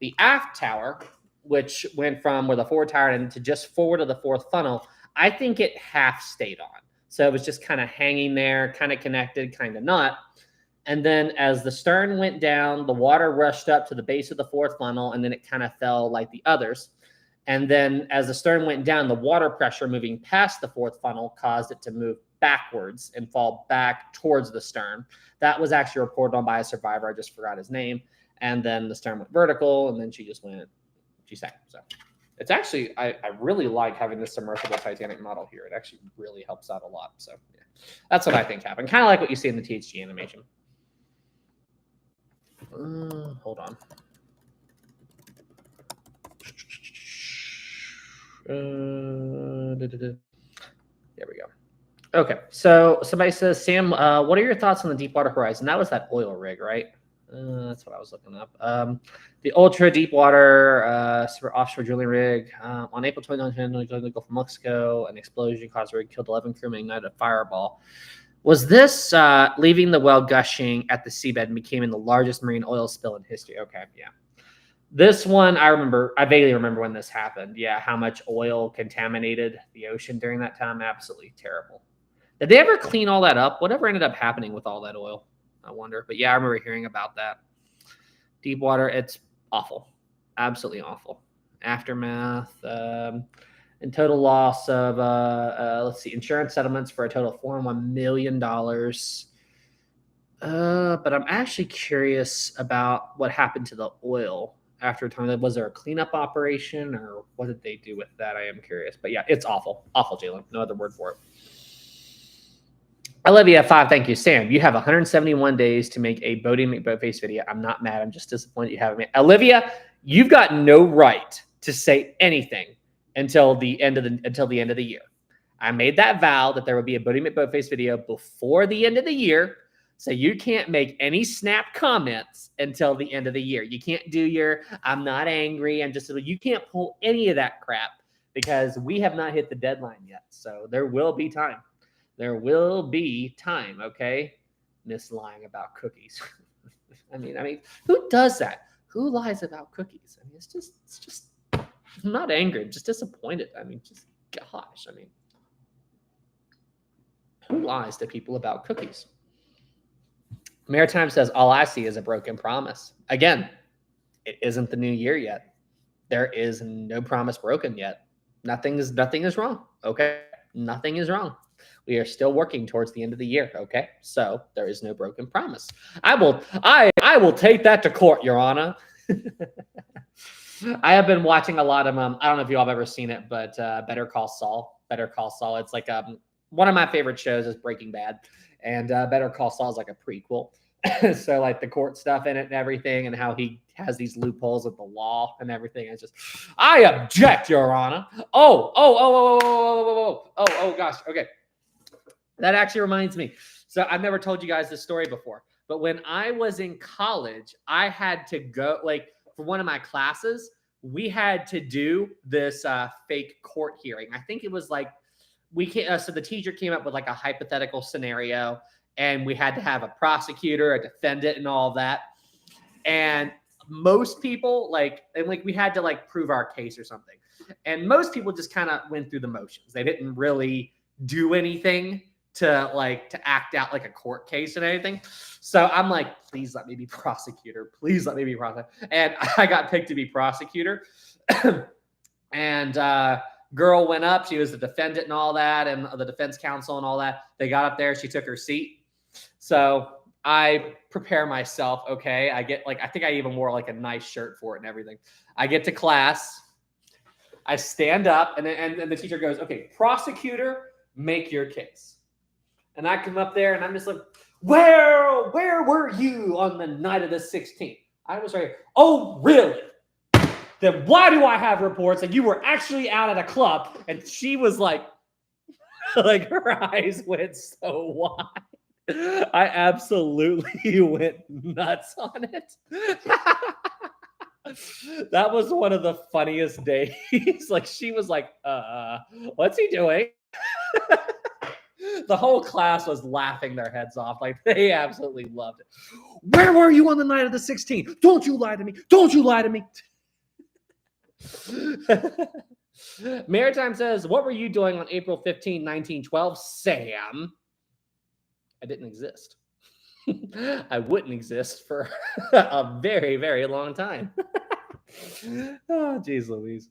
The aft tower, which went from where the forward tower ended to just forward of the 4th funnel, I think it half stayed on. So it was just kind of hanging there, kind of connected, kind of not. And then as the stern went down, the water rushed up to the base of the 4th funnel, and then it kind of fell like the others. And then as the stern went down, the water pressure moving past the 4th funnel caused it to move backwards and fall back towards the stern. That was actually reported on by a survivor. I just forgot his name. And then the stern went vertical, and then she sank. So it's actually, I really like having this submersible Titanic model here. It actually really helps out a lot. So yeah, that's what I think happened. Kind of like what you see in the THG animation. Hold on. There we go. Okay, so somebody says, Sam, what are your thoughts on the Deepwater Horizon? That was that oil rig, right? That's what I was looking up. The ultra deepwater offshore drilling rig on April 29th, in the Gulf of Mexico, an explosion caused the rig, killed 11 crewmen, ignited a fireball. Was this leaving the well gushing at the seabed and became the largest marine oil spill in history? Okay, yeah. This one, I vaguely remember when this happened. Yeah, how much oil contaminated the ocean during that time. Absolutely terrible. Did they ever clean all that up? Whatever ended up happening with all that oil? I wonder. But yeah, I remember hearing about that. Deepwater, it's awful. Absolutely awful. Aftermath. And total loss of, let's see, insurance settlements for a total of $401 million. But I'm actually curious about what happened to the oil after a time. Was there a cleanup operation, or what did they do with that? I am curious. But yeah, it's awful. Awful, Jalen. No other word for it. Olivia 5, thank you. Sam, you have 171 days to make a Bodie McBoatface video. I'm not mad. I'm just disappointed you haven't made. Olivia, you've got no right to say anything until the end of the year. I made that vow that there would be a Bodie McBoatface video before the end of the year. So you can't make any snap comments until the end of the year. You can't do your, I'm not angry, I'm just, you can't pull any of that crap because we have not hit the deadline yet. So there will be time. There will be time, okay? Miss lying about cookies. I mean, who does that? Who lies about cookies? I mean, it's just, I'm not angry, I'm just disappointed. I mean, just, gosh, I mean, who lies to people about cookies? Maritime says, all I see is a broken promise. Again, it isn't the new year yet. There is no promise broken yet. Nothing is wrong. Okay. Nothing is wrong. We are still working towards the end of the year. Okay. So there is no broken promise. I will take that to court, Your Honor. I have been watching a lot of, I don't know if you all have ever seen it, but Better Call Saul. Better Call Saul. It's like one of my favorite shows is Breaking Bad. And Better Call Saul is like a prequel. So like the court stuff in it and everything and how he has these loopholes with the law and everything. It's just, I object, Your Honor. Oh, gosh. Okay. That actually reminds me. So I've never told you guys this story before, but when I was in college, I had to go, like for one of my classes, we had to do this fake court hearing. I think it was like, so the teacher came up with like a hypothetical scenario and we had to have a prosecutor, a defendant and all that. And most people we had to like prove our case or something. And most people just kind of went through the motions. They didn't really do anything to act out like a court case and anything. So I'm like, please let me be prosecutor. Please let me be prosecutor. And I got picked to be prosecutor. And girl went up. She was the defendant and all that, and the defense counsel and all that. They got up there. She took her seat. So I prepare myself. Okay. I get I think I even wore like a nice shirt for it and everything. I get to class. I stand up and the teacher goes, okay, prosecutor, make your case. And I come up there and I'm just like, where were you on the night of the 16th? I was right here. Oh, really? Then why do I have reports that you were actually out at a club? And she was like her eyes went so wide. I absolutely went nuts on it. That was one of the funniest days. She was like, what's he doing? The whole class was laughing their heads off. They absolutely loved it. Where were you on the night of the 16th? Don't you lie to me. Don't you lie to me. Maritime says, what were you doing on April 15, 1912? Sam, I didn't exist. I wouldn't exist for a very, very long time. Oh, geez Louise.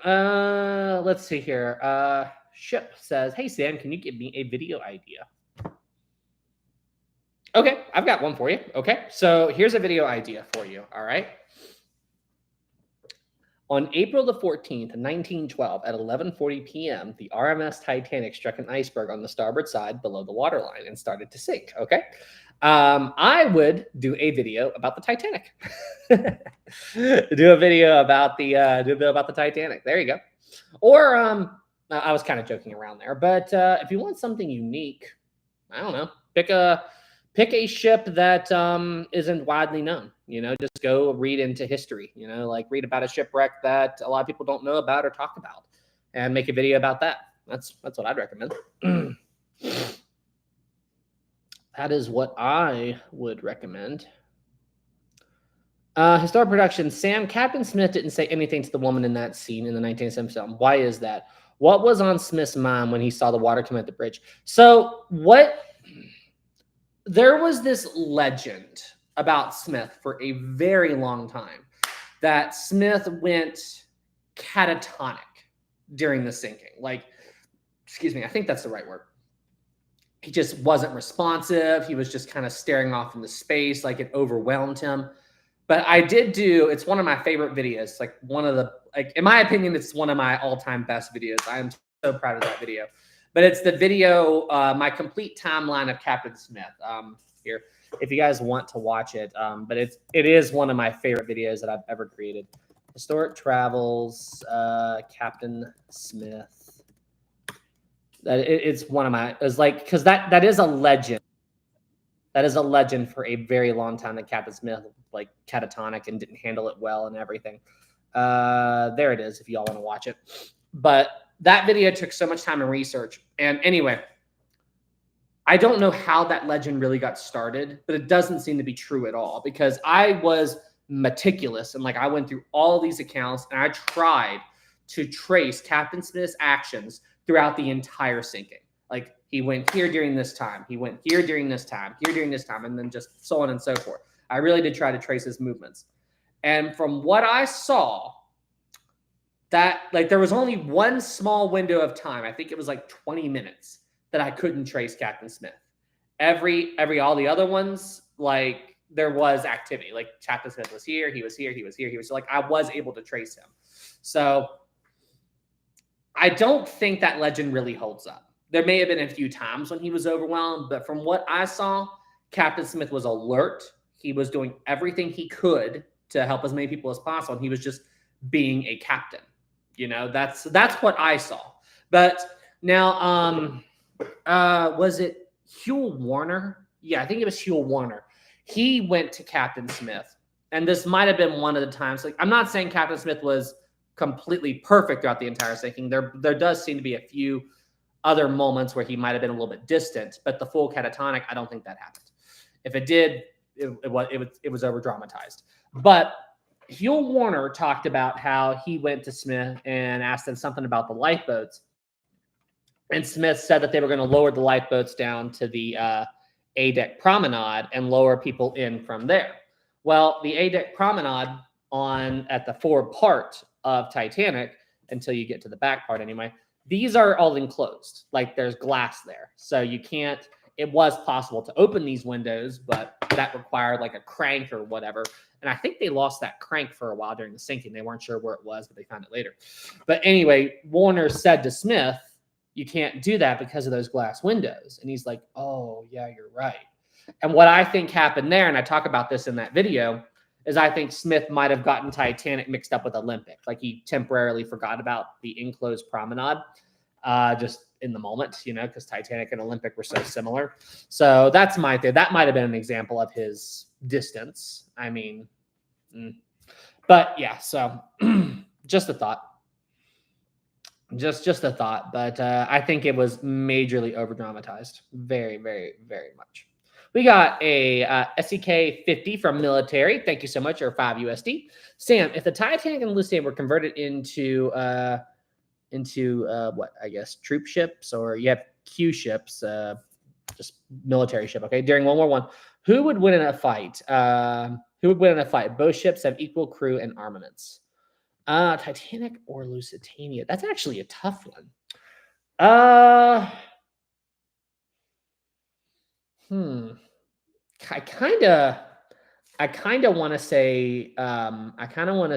Let's see here. Ship says, hey, Sam, can you give me a video idea? Okay, I've got one for you. Okay, so here's a video idea for you. All right. On April the 14th, 1912, at 11:40 p.m., the RMS Titanic struck an iceberg on the starboard side below the waterline and started to sink. Okay, I would do a video about the Titanic. Do a video about the Titanic. There you go. Or I was kind of joking around there, but if you want something unique, I don't know, pick a ship that isn't widely known. Just go read into history. Read about a shipwreck that a lot of people don't know about or talk about, and make a video about that. That's what I'd recommend. That is what I would recommend. Historic production. Sam, Captain Smith didn't say anything to the woman in that scene in the 1970 film. Why is that? What was on Smith's mind when he saw the water come at the bridge? So there was this legend about Smith for a very long time that Smith went catatonic during the sinking. Excuse me, I think that's the right word. He just wasn't responsive. He was just kind of staring off into space, it overwhelmed him. But it's one of my favorite videos. In my opinion, it's one of my all-time best videos. I am so proud of that video. But it's the video, my complete timeline of Captain Smith. Here, if you guys want to watch it. But it is one of my favorite videos that I've ever created. Historic Travels, Captain Smith. It's one of my, because that is a legend That is a legend for a very long time that Captain Smith like catatonic and didn't handle it well and everything. There it is if y'all want to watch it. But that video took so much time and research. And anyway, I don't know how that legend really got started, but it doesn't seem to be true at all because I was meticulous and like I went through all these accounts and I tried to trace Captain Smith's actions throughout the entire sinking. Like he went here during this time, he went here during this time, here during this time, and then just so on and so forth. I really did try to trace his movements. And from what I saw, that like there was only one small window of time. I think it was like 20 minutes that I couldn't trace Captain Smith. All the other ones, like there was activity. Like Captain Smith was here, he was here, he was here, he was like I was able to trace him. So I don't think that legend really holds up. There may have been a few times when he was overwhelmed, but from what I saw, Captain Smith was alert. He was doing everything he could to help as many people as possible. And he was just being a captain. You know, that's what I saw. But now, was it Huell Warner? Yeah, I think it was Huell Warner. He went to Captain Smith, and this might have been one of the times. Like, I'm not saying Captain Smith was completely perfect throughout the entire sinking. There does seem to be a few other moments where he might have been a little bit distant, but the full catatonic, I don't think that happened. If it did, it was over dramatized. But Huell Warner talked about how he went to Smith and asked him something about the lifeboats. And Smith said that they were going to lower the lifeboats down to the A-deck promenade and lower people in from there. Well, the A-deck promenade at the forward part of Titanic, until you get to the back part anyway, these are all enclosed. Like there's glass there. So you can't, it was possible to open these windows, but that required like a crank or whatever. And I think they lost that crank for a while during the sinking. They weren't sure where it was, but they found it later. But anyway, Warner said to Smith, you can't do that because of those glass windows. And he's like, oh, yeah, you're right. And what I think happened there, and I talk about this in that video, is I think Smith might have gotten Titanic mixed up with Olympic. Like he temporarily forgot about the enclosed promenade just in the moment, you know, because Titanic and Olympic were so similar. So that's my theory. That might have been an example of his distance. I mean, but yeah, so just a thought. Just a thought. But I think it was majorly over dramatized. Very, very, very much. We got a SEK 50 from military. Thank you so much, or 5 USD. Sam, if the Titanic and Lusitania were converted into what I guess troop ships, or you have Q ships, just military ship. Okay, during World War I, who would win in a fight? Who would win in a fight? Both ships have equal crew and armaments. Titanic or Lusitania? That's actually a tough one. I kind of want to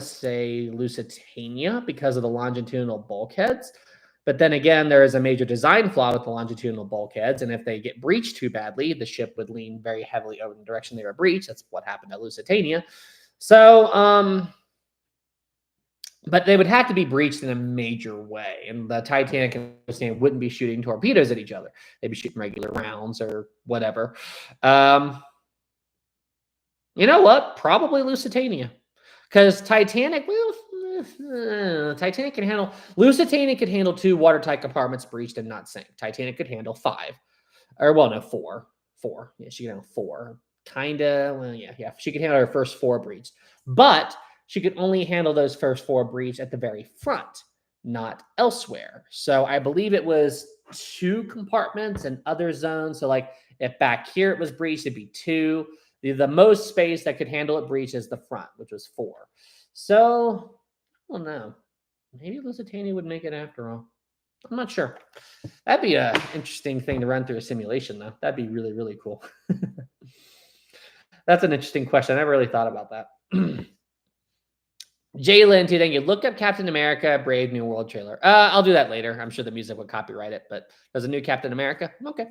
say Lusitania because of the longitudinal bulkheads. But then again, there is a major design flaw with the longitudinal bulkheads, and if they get breached too badly, the ship would lean very heavily over the direction they were breached. That's what happened at Lusitania. So, but they would have to be breached in a major way. And the Titanic and Lusitania wouldn't be shooting torpedoes at each other. They'd be shooting regular rounds or whatever. You know what? Probably Lusitania. Because Titanic, Titanic can handle, Lusitania could handle 2 watertight compartments breached and not sink. Titanic could handle 5. Or, well, no, 4. 4. Yeah, she can handle 4. Kinda, well, yeah. She could handle her first 4 breached. But she could only handle those first 4 breached at the very front, not elsewhere. So I believe it was 2 compartments and other zones. So like if back here it was breached, it'd be 2. The most space that could handle it breached is the front, which was 4. So I don't know. Maybe Lusitania would make it after all. I'm not sure. That'd be an interesting thing to run through a simulation, though. That'd be really, really cool. That's an interesting question. I never really thought about that. Jalen, thank you. Look up Captain America Brave New World trailer. I'll do that later. I'm sure the music would copyright it, but there's a new Captain America. Okay.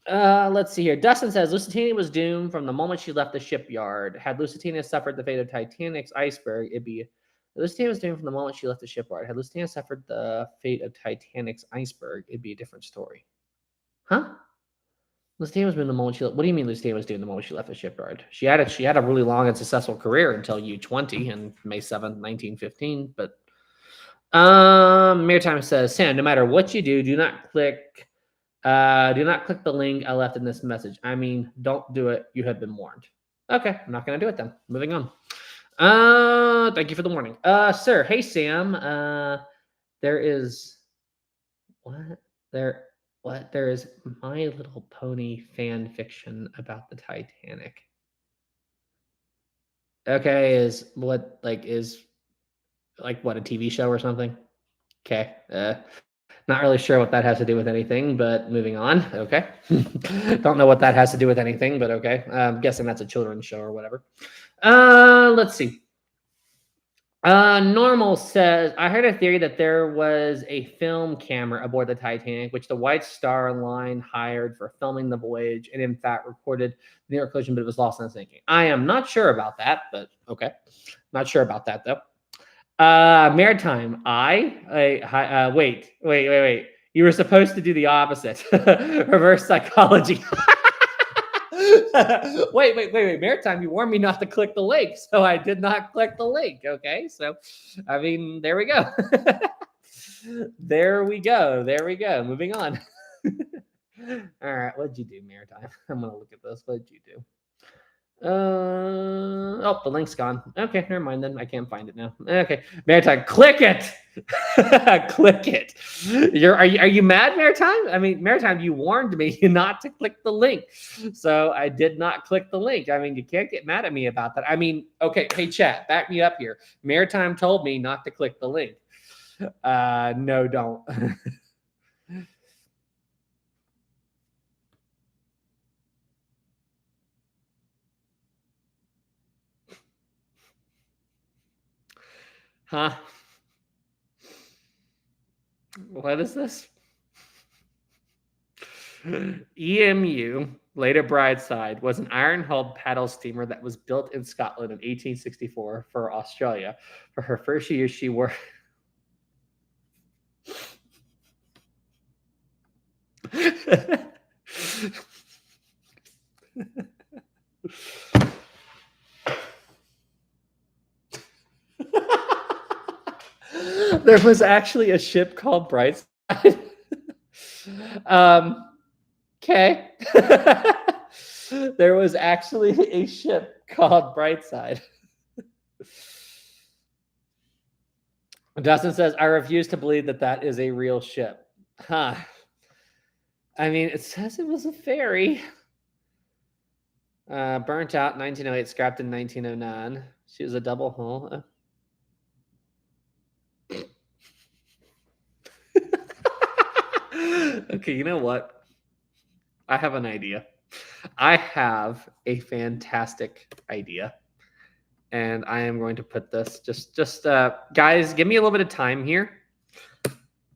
Let's see here. Dustin says Lusitania was doomed from the moment she left the shipyard. Had Lusitania suffered the fate of Titanic's iceberg, it'd be Lusitania was doomed from the moment she left the shipyard. Had Lusitania suffered the fate of Titanic's iceberg, it'd be a different story. Huh? Lucia was doing the moment she. What do you mean Lucia was doing the moment she left the shipyard? She had a really long and successful career until U-20 and May 7th, 1915. But Maritime says, Sam, no matter what you do, do not click the link I left in this message. I mean, don't do it. You have been warned. Okay, I'm not gonna do it then. Moving on. Thank you for the warning. Sir, hey Sam. There is what? There is My Little Pony fan fiction about the Titanic. Okay, is what a TV show or something? Okay. Not really sure what that has to do with anything, but moving on. Okay. Don't know what that has to do with anything, but okay. I'm guessing that's a children's show or whatever. Let's see. Normal says, I heard a theory that there was a film camera aboard the Titanic, which the White Star Line hired for filming the voyage, and in fact recorded the New York collision, but it was lost in the sinking. I am not sure about that, but okay. Not sure about that though. Maritime. Wait. You were supposed to do the opposite. Reverse psychology. wait. Maritime, you warned me not to click the link, so I did not click the link. Okay, so I mean, there we go. There we go. Moving on. All right, what'd you do, Maritime? I'm gonna look at this. What'd you do? Oh, the link's gone. Okay, never mind then. I can't find it now. Okay, Maritime, click it. Click it. Are you mad, Maritime? I mean, Maritime, you warned me not to click the link, so I did not click the link. I mean, you can't get mad at me about that. I mean, okay, hey chat, back me up here. Maritime told me not to click the link. No, don't. Huh? What is this? EMU, later Brideside, was an iron-hulled paddle steamer that was built in Scotland in 1864 for Australia. For her first year, she worked. There was actually a ship called Brightside. Okay. There was actually a ship called Brightside. Dustin says, I refuse to believe that is a real ship. Huh. I mean, it says it was a ferry. Burnt out 1908, scrapped in 1909. She was a double hull. Okay, you know what? I have an idea. I have a fantastic idea. And I am going to put this guys, give me a little bit of time here.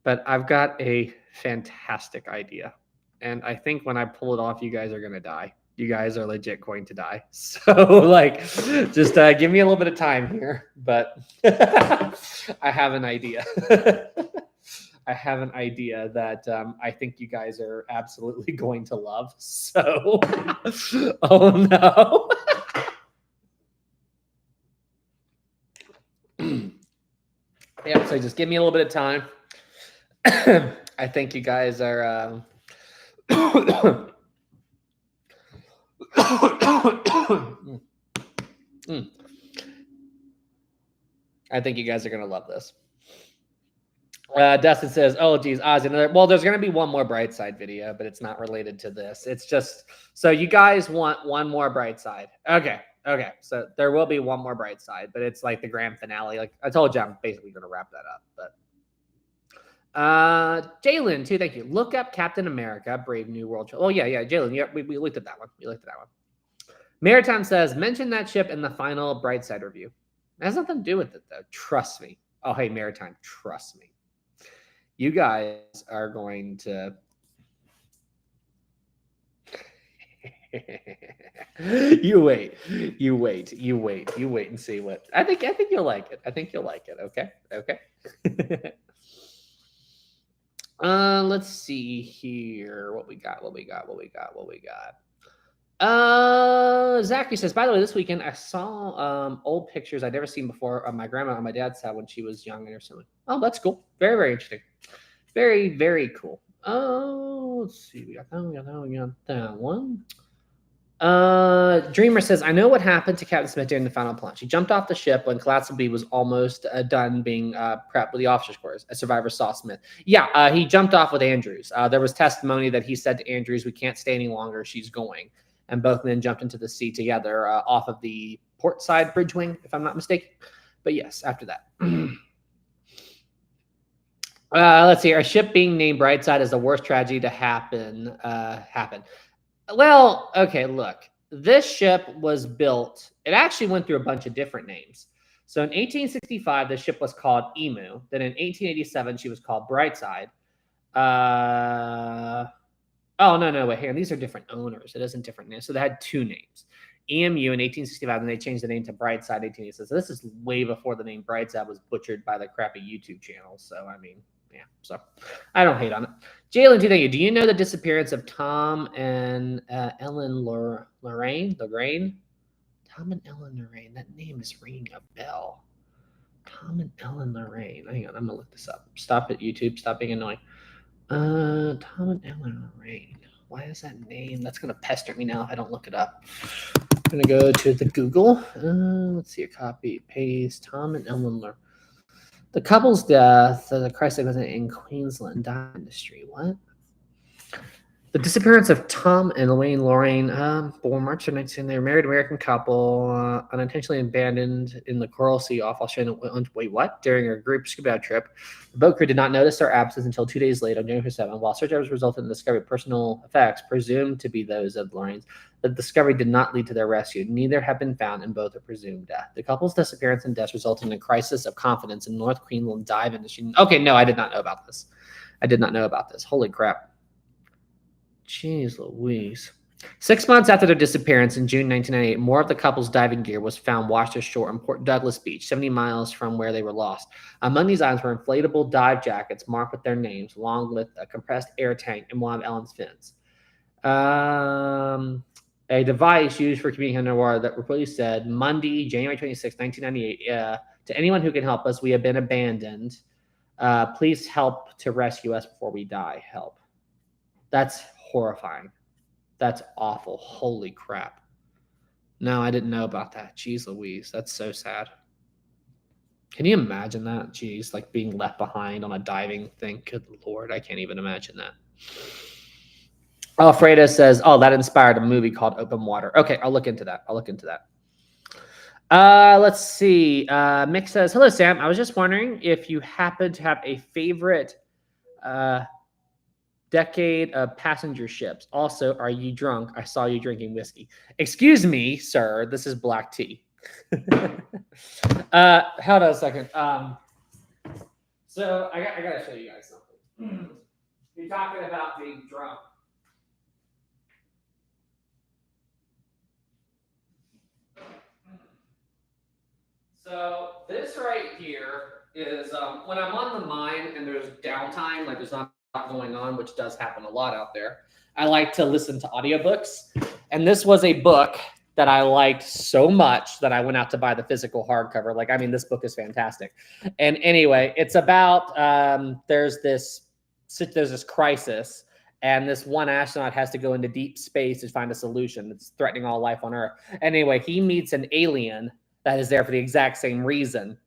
But I've got a fantastic idea. And I think when I pull it off, you guys are going to die. You guys are legit going to die. So, just give me a little bit of time here. But I have an idea. I have an idea that I think you guys are absolutely going to love. So, oh no. Yeah, so just give me a little bit of time. I think you guys are. I think you guys are going to love this. Dustin says, oh, geez, Ozzy. Well, there's going to be one more Brightside video, but it's not related to this. It's just, so you guys want one more Brightside. Okay. So there will be one more Brightside, but it's like the grand finale. Like I told you, I'm basically going to wrap that up. But Jalen, too, thank you. Look up Captain America, Brave New World. Oh, yeah, Jalen. Yeah, we looked at that one. Maritime says, mention that ship in the final Brightside review. It has nothing to do with it, though. Trust me. Oh, hey, Maritime, trust me. You guys are going to. You wait and see what. I think you'll like it. Okay. Let's see here. What we got. Zachary says, by the way, this weekend I saw old pictures I'd never seen before of my grandma on my dad's side when she was young or something. Oh, that's cool. Very, very interesting. Very, very cool. Oh, let's see. We got that one. Dreamer says, I know what happened to Captain Smith during the final plunge. He jumped off the ship when Collapsible B was almost done being prepped with the officers' quarters. A survivor saw Smith. Yeah, he jumped off with Andrews. There was testimony that he said to Andrews, we can't stay any longer. She's going. And both men jumped into the sea together off of the port side bridge wing, if I'm not mistaken. But yes, after that. Let's see. Our ship being named Brightside is the worst tragedy to happen. Well, okay, look. This ship was built. It actually went through a bunch of different names. So in 1865, the ship was called Emu. Then in 1887, she was called Brightside. Oh, no, wait, hang on. These are different owners. It isn't different names. So they had two names. EMU in 1865, and they changed the name to Brightside 1886. So this is way before the name Brightside was butchered by the crappy YouTube channels. So, I mean, yeah. So I don't hate on it. Jalen, thank you. Do you know the disappearance of Tom and Ellen Lorraine? Tom and Ellen Lorraine. That name is ringing a bell. Tom and Ellen Lorraine. Hang on, I'm going to look this up. Stop it, YouTube. Stop being annoying. Tom and Ellen Lorraine. Why is that name? That's going to pester me now if I don't look it up. I'm going to go to the Google. Let's see, a copy, paste. Tom and Ellen Lorraine. The couple's death, the crisis was in Queensland dive industry. What? The disappearance of Tom and Lorraine, born March 19, they were a married American couple, unintentionally abandoned in the Coral Sea off Australia. Wait, what? During a group scuba dive trip. The boat crew did not notice their absence until 2 days later, on January 7. While search efforts resulted in the discovery of personal effects presumed to be those of Lorraine's, the discovery did not lead to their rescue. Neither have been found, and both are presumed dead. The couple's disappearance and death resulted in a crisis of confidence in North Queensland dive industry. Okay, no, I did not know about this. Holy crap. Jeez Louise. 6 months after their disappearance in June 1998, more of the couple's diving gear was found washed ashore in Port Douglas Beach, 70 miles from where they were lost. Among these items were inflatable dive jackets marked with their names, along with a compressed air tank and one of Ellen's fins. A device used for communicating underwater that reportedly said, Monday, January 26, 1998, to anyone who can help us, we have been abandoned. Please help to rescue us before we die. Help. That's horrifying. That's awful. Holy crap. No, I didn't know about that. Jeez Louise. That's so sad. Can you imagine that? Jeez, like being left behind on a diving thing. Good Lord, I can't even imagine that. Alfredo says, oh, that inspired a movie called Open Water. Okay, I'll look into that. Let's see. Mick says, hello, Sam. I was just wondering if you happen to have a favorite decade of passenger ships. Also, are you drunk? I saw you drinking whiskey. Excuse me, sir. This is black tea. Hold on a second. So I gotta show you guys something. You're talking about being drunk. So this right here is when I'm on the mine and there's downtime, like there's not a lot going on, which does happen a lot out there. I like to listen to audiobooks. And this was a book that I liked so much that I went out to buy the physical hardcover. Like, I mean, this book is fantastic. And anyway, it's about there's this crisis, and this one astronaut has to go into deep space to find a solution that's threatening all life on Earth. Anyway, he meets an alien that is there for the exact same reason.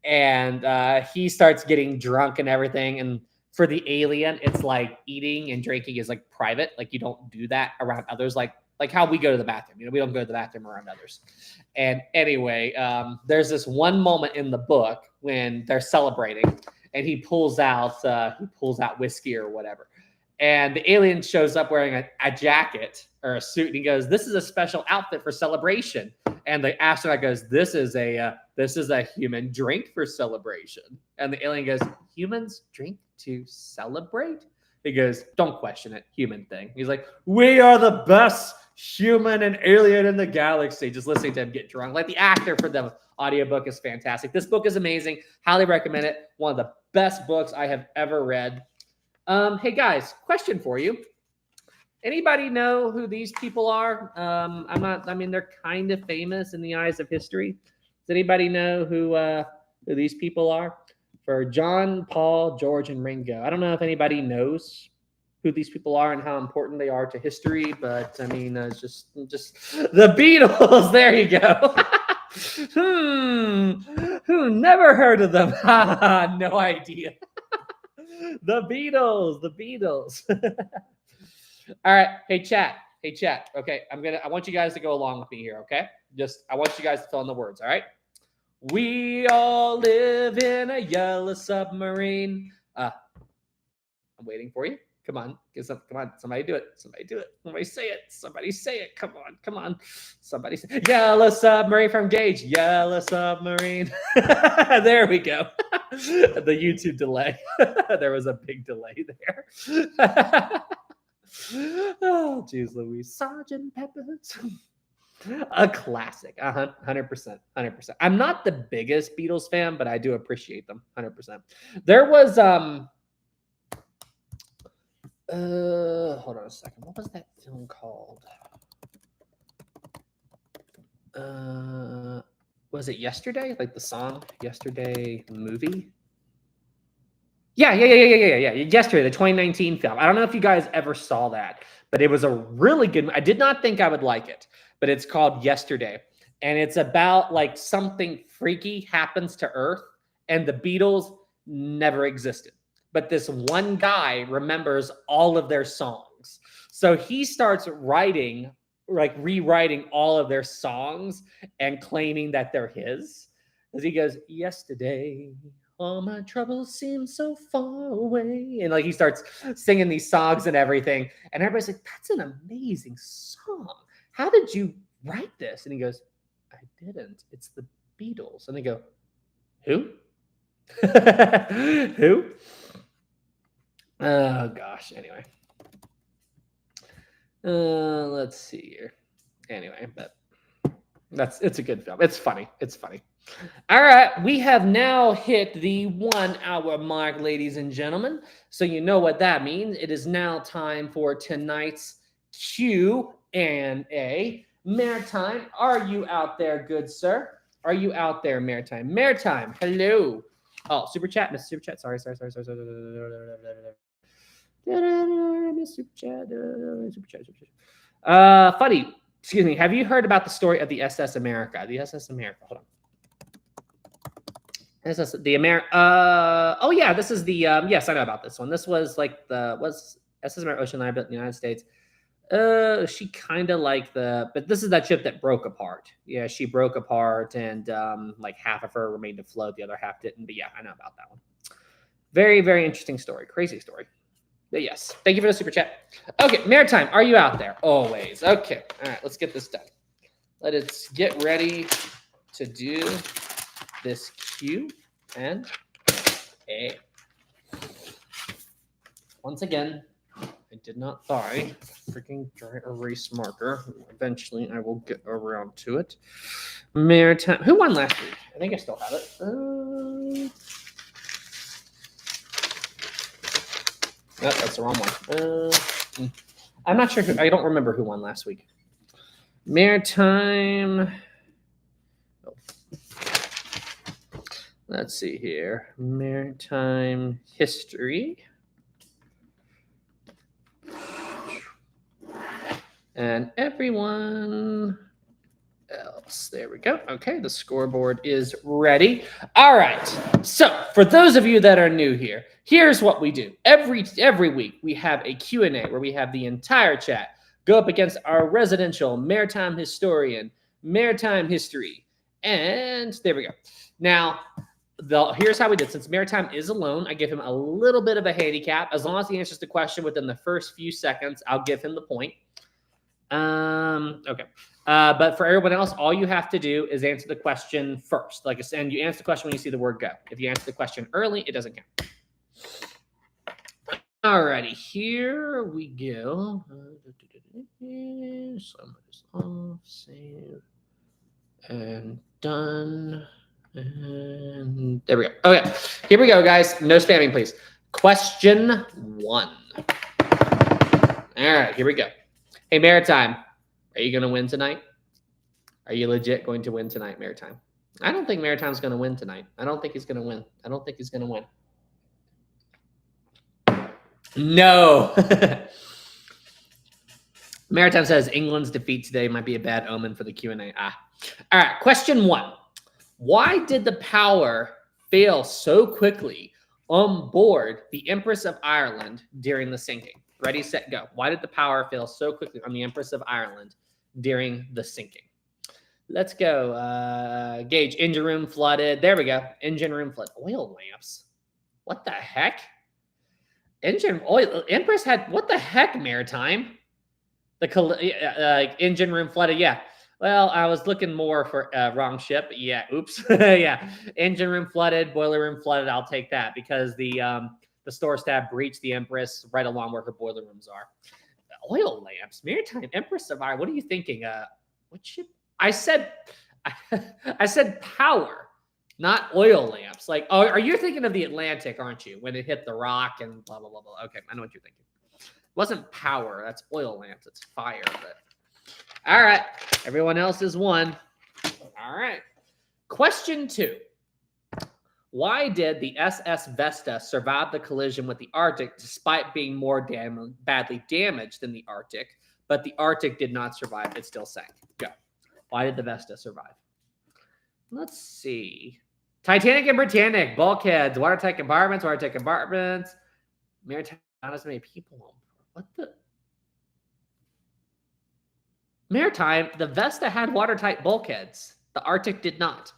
And he starts getting drunk and everything. And for the alien, it's like eating and drinking is like private. Like you don't do that around others. Like how we go to the bathroom. You know, we don't go to the bathroom around others. And anyway, there's this one moment in the book when they're celebrating, and he pulls out whiskey or whatever. And the alien shows up wearing a jacket or a suit, and he goes, "This is a special outfit for celebration." And the astronaut goes, "This is a human drink for celebration." And the alien goes, "Humans drink to celebrate?" He goes, "Don't question it, human thing." He's like, "We are the best human and alien in the galaxy." Just listening to him get drunk. Like the actor for the audiobook is fantastic. This book is amazing. Highly recommend it. One of the best books I have ever read. Hey guys, question for you. Anybody know who these people are? I mean, they're kind of famous in the eyes of history. Does anybody know who these people are? For John, Paul, George, and Ringo. I don't know if anybody knows who these people are and how important they are to history, but I mean, it's just the Beatles. There you go. Who never heard of them? No idea. The Beatles. The Beatles. All right. Hey, chat. Hey, chat. Okay. I want you guys to go along with me here. Okay. I want you guys to fill in the words. All right. We all live in a yellow submarine. I'm waiting for you. Come on. Come on. Somebody do it. Somebody do it. Somebody say it. Somebody say it. Come on. Come on. Somebody say it. Yellow submarine from Gage. Yellow submarine. There we go. The YouTube delay. There was a big delay there. Oh, geez, Louise. Sergeant Pepper's. A classic. 100%. 100%. I'm not the biggest Beatles fan, but I do appreciate them. 100%. There was hold on a second. What was that film called? Was it Yesterday? Like the song Yesterday movie? Yeah. Yesterday, the 2019 film. I don't know if you guys ever saw that, but it was a really good. I did not think I would like it, but it's called Yesterday, and it's about like something freaky happens to Earth, and the Beatles never existed, but this one guy remembers all of their songs, so he starts rewriting all of their songs and claiming that they're his, as he goes, yesterday. All my troubles seem so far away. And like he starts singing these songs and everything. And everybody's like, that's an amazing song. How did you write this? And he goes, I didn't. It's the Beatles. And they go, who? Who? Oh, gosh. Anyway. Let's see here. Anyway, but it's a good film. It's funny. It's funny. All right, we have now hit the 1 hour mark, ladies and gentlemen. So you know what that means. It is now time for tonight's Q&A. Maritime, are you out there, good sir? Are you out there, Maritime? Maritime, hello. Oh, super chat, Mr. Super Chat. Sorry. Super Chat. Funny. Excuse me. Have you heard about the story of the SS America? The SS America. Hold on. This is the oh yeah, this is the yes, I know about this one. This was like was SS America Ocean Line built in the United States. She kind of like but this is that ship that broke apart. Yeah, she broke apart, and like half of her remained afloat, the other half didn't. But yeah, I know about that one. Very, very interesting story. Crazy story. But yes, thank you for the super chat. Okay, Maritime, are you out there? Always. Okay, all right, let's get this done. Let us get ready to do this Q&A. Once again, I did not buy a freaking dry erase marker. Eventually, I will get around to it. Maritime. Who won last week? I think I still have it. No, that's the wrong one. I'm not sure. I don't remember who won last week. Maritime. Oh. Let's see here. Maritime history. And everyone else. There we go. Okay, the scoreboard is ready. All right. So for those of you that are new here, here's what we do. Every week we have a Q&A where we have the entire chat go up against our residential maritime historian, maritime history. And there we go. Now, here's how we did. Since Maritime is alone, I give him a little bit of a handicap. As long as he answers the question within the first few seconds, I'll give him the point. Okay. But for everyone else, all you have to do is answer the question first. Like I said, and you answer the question when you see the word go. If you answer the question early, it doesn't count. Alrighty, here we go. Somebody's off, save, and done. And there we go. Okay, here we go, guys. No spamming, please. Question 1. All right, here we go. Hey, Maritime, are you going to win tonight? Are you legit going to win tonight, Maritime? I don't think Maritime's going to win tonight. I don't think he's going to win. I don't think he's going to win. No. Maritime says England's defeat today might be a bad omen for the Q&A. All right, question 1. Why did the power fail so quickly on board the Empress of Ireland during the sinking? Ready, set, go. Why did the power fail so quickly on the Empress of Ireland during the sinking? Let's go. Gauge, engine room flooded. There we go. Engine room flooded. Oil lamps. What the heck? Engine oil. Empress had, what the heck, Maritime? The engine room flooded. Yeah. Well, I was looking more for wrong ship. Yeah. Oops. Yeah. Engine room flooded. Boiler room flooded. I'll take that because the store staff breached the Empress right along where her boiler rooms are. Oil lamps. Maritime. Empress of Ireland. What are you thinking? What ship? I said power, not oil lamps. Like, oh, are you thinking of the Atlantic, aren't you? When it hit the rock and blah, blah, blah, blah. Okay, I know what you're thinking. It wasn't power. That's oil lamps. It's fire. But all right, everyone else is one. All right. Question 2. Why did the SS Vesta survive the collision with the Arctic despite being more badly damaged than the Arctic, but the Arctic did not survive? It still sank. Go. Why did the Vesta survive? Let's see. Titanic and Britannic, bulkheads, watertight compartments, Maritime, not as many people on board. What the? Maritime, the Vesta had watertight bulkheads. The Arctic did not.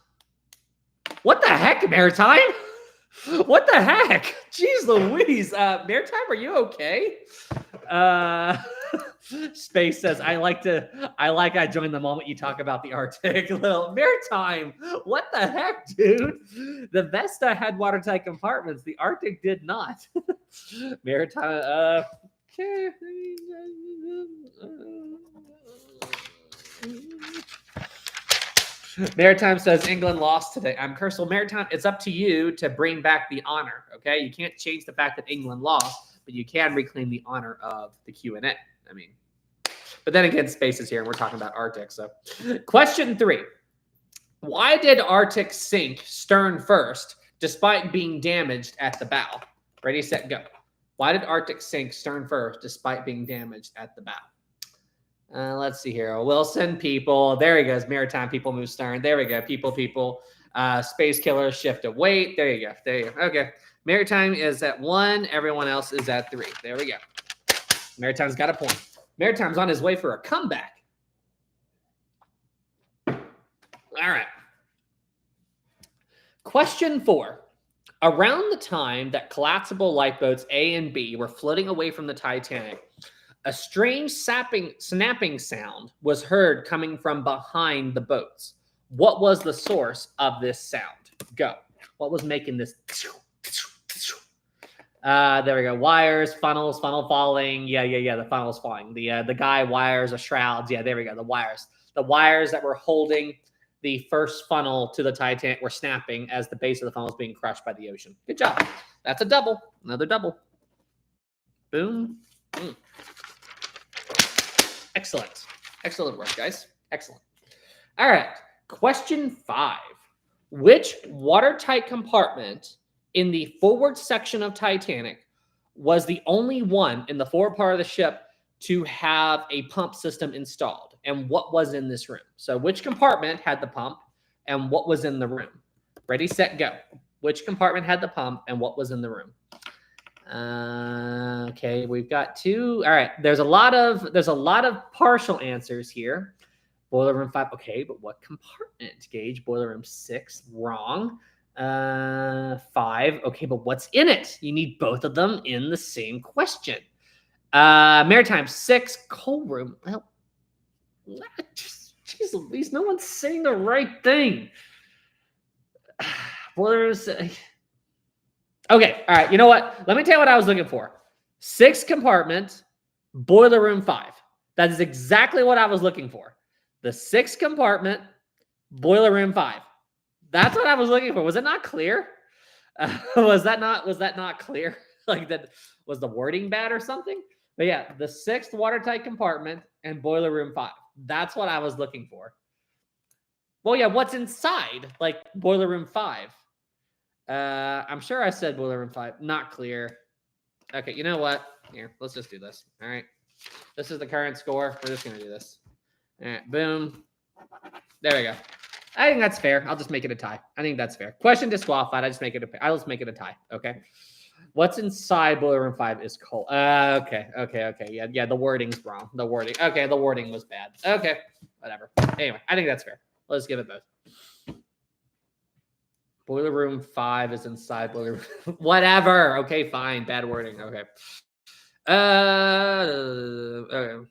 What the heck, Maritime? What the heck? Jeez Louise. Maritime, are you okay? Space says, I joined the moment you talk about the Arctic. Little Maritime, what the heck, dude? The Vesta had watertight compartments. The Arctic did not. Maritime, okay. Maritime says England lost today. I'm cursed. Well, Maritime, it's up to you to bring back the honor, okay? You can't change the fact that England lost, but you can reclaim the honor of the Q&A. I mean, but then again, Space is here, and we're talking about Arctic. So, question 3. Why did Arctic sink stern first, despite being damaged at the bow? Ready, set, go. Why did Arctic sink stern first, despite being damaged at the bow? Let's see here. Wilson, people. There he goes. Maritime, people move stern. There we go. People. Space killer, shift to weight. There you go. Okay. Maritime is at 1. Everyone else is at 3. There we go. Maritime's got a point. Maritime's on his way for a comeback. All right. Question 4. Around the time that collapsible lifeboats A and B were floating away from the Titanic, a strange snapping sound was heard coming from behind the boats. What was the source of this sound? Go. What was making this? There we go. Wires, funnel falling. Yeah. The funnel's falling. The guy wires, shrouds. Yeah, there we go. The wires that were holding the first funnel to the Titanic were snapping as the base of the funnel was being crushed by the ocean. Good job. That's a double. Another double. Boom. Excellent work, guys. Excellent. All right. Question 5. Which watertight compartment in the forward section of Titanic was the only one in the forward part of the ship to have a pump system installed? And what was in this room? So which compartment had the pump and what was in the room? Ready, set, go. Which compartment had the pump and what was in the room? Okay, we've got 2. All right, there's a lot of partial answers here. Boiler room 5. Okay, but what compartment? Gauge. Boiler room 6. Wrong. 5. Okay, but what's in it? You need both of them in the same question. Maritime 6. Coal room. Well, jeez Louise, no one's saying the right thing. Boiler room 6. Okay, all right. You know what? Let me tell you what I was looking for. 6 compartment, boiler room 5. That is exactly what I was looking for. The 6 compartment, boiler room 5. That's what I was looking for. Was it not clear? Was that not clear? like that was the wording bad or something? But yeah, the 6th watertight compartment and boiler room 5. That's what I was looking for. Well, yeah, what's inside? Like boiler room 5. I'm sure I said boiler room 5. Not clear. Okay, you know what? Here, let's just do this. All right. This is the current score. We're just going to do this. All right, boom. There we go. I think that's fair. I'll just make it a tie. I think that's fair. Question disqualified. I'll just make it a tie. Okay. What's inside boiler room 5 is cold. Okay. Yeah. The wording's wrong. The wording. Okay. The wording was bad. Okay. Whatever. Anyway, I think that's fair. Let's give it both. Boiler room 5 is inside boiler room. Whatever. Okay. Fine. Bad wording. Okay. Okay.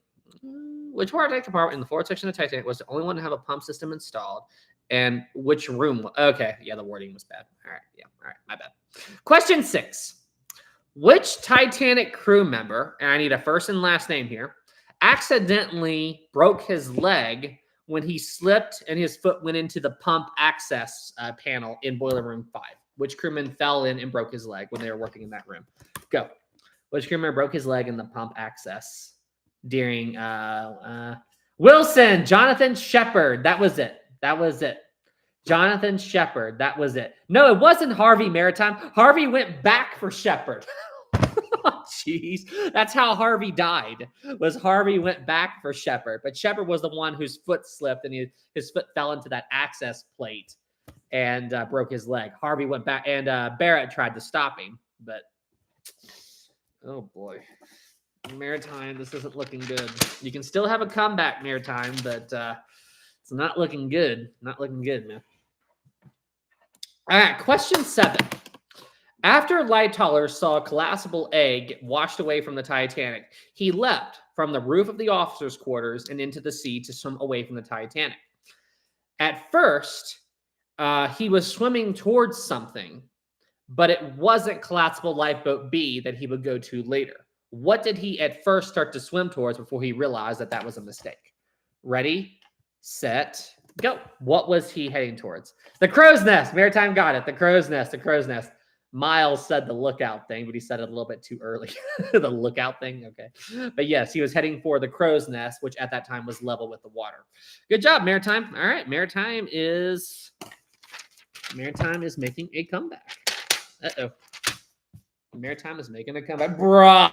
Which watertight compartment in the forward section of the Titanic was the only one to have a pump system installed? And which room? Okay, yeah, the wording was bad. All right, my bad. Question 6. Which Titanic crew member, and I need a first and last name here, accidentally broke his leg when he slipped and his foot went into the pump access panel in boiler room 5? Which crewman fell in and broke his leg when they were working in that room? Go. Which crewman broke his leg in the pump access during Wilson, Jonathan Shepard. That was it. Jonathan Shepard. That was it. No, it wasn't Harvey Maritime. Harvey went back for Shepard. Jeez. That's how Harvey died. Was Harvey went back for Shepard. But Shepard was the one whose foot slipped and his foot fell into that access plate and broke his leg. Harvey went back and Barrett tried to stop him. But, oh boy. Maritime, this isn't looking good. You can still have a comeback, Maritime, but it's not looking good. Not looking good, man. All right, question 7. After Lightoller saw a collapsible egg washed away from the Titanic, he leapt from the roof of the officers' quarters and into the sea to swim away from the Titanic. At first, he was swimming towards something, but it wasn't collapsible lifeboat B that he would go to later. What did he at first start to swim towards before he realized that that was a mistake? Ready, set, go. What was he heading towards? The crow's nest. Maritime got it. The crow's nest. Miles said the lookout thing, but he said it a little bit too early. The lookout thing. Okay. But yes, he was heading for the crow's nest, which at that time was level with the water. Good job, Maritime. All right. Maritime is making a comeback. Uh-oh. Maritime is making a comeback. Bruh.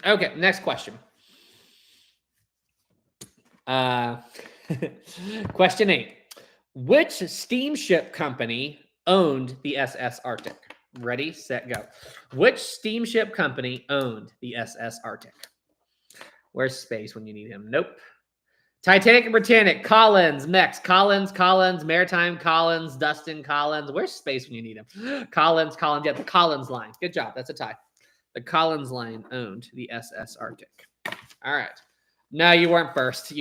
Okay, next question. Question 8. Which steamship company owned the SS Arctic? Ready, set, go. Which steamship company owned the SS Arctic? Where's Space when you need him? Nope. Titanic and Britannic, Collins, Mex, Collins, Maritime, Collins, Dustin, Collins. Where's Space when you need him? Collins. Yeah, the Collins line. Good job. That's a tie. The Collins line owned the SS Arctic. All right. No, you weren't first.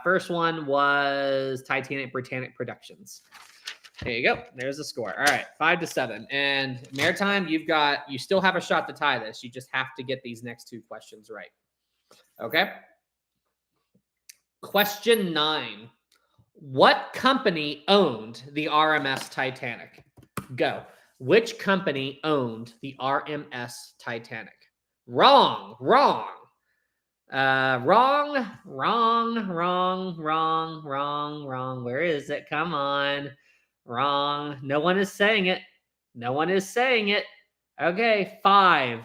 First one was Titanic Britannic Productions. There you go. There's the score. All right, 5-7. And Maritime, you still have a shot to tie this. You just have to get these next 2 questions right. Okay. Question 9. What company owned the RMS Titanic? Go. Which company owned the RMS Titanic? Wrong. Wrong. Where is it? Come on. Wrong. No one is saying it. Okay. 5,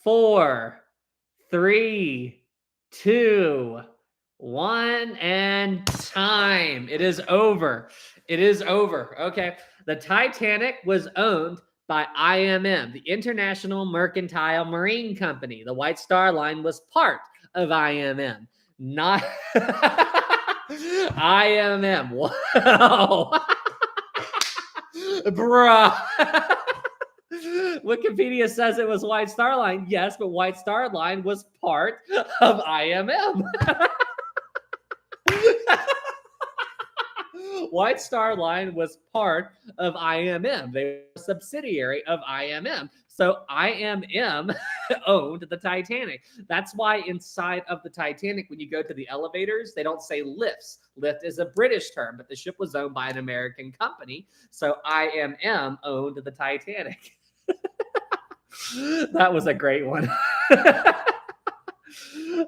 4, 3, 2, 1, and time. It is over. Okay. The Titanic was owned by IMM, the International Mercantile Marine Company. The White Star Line was part of IMM, not IMM. Wow. Bruh. Wikipedia says it was White Star Line. Yes, but White Star Line was part of IMM. White Star Line was part of IMM. They were a subsidiary of IMM. So IMM owned the Titanic. That's why inside of the Titanic, when you go to the elevators, they don't say lifts. Lift is a British term, but the ship was owned by an American company. So IMM owned the Titanic. That was a great one.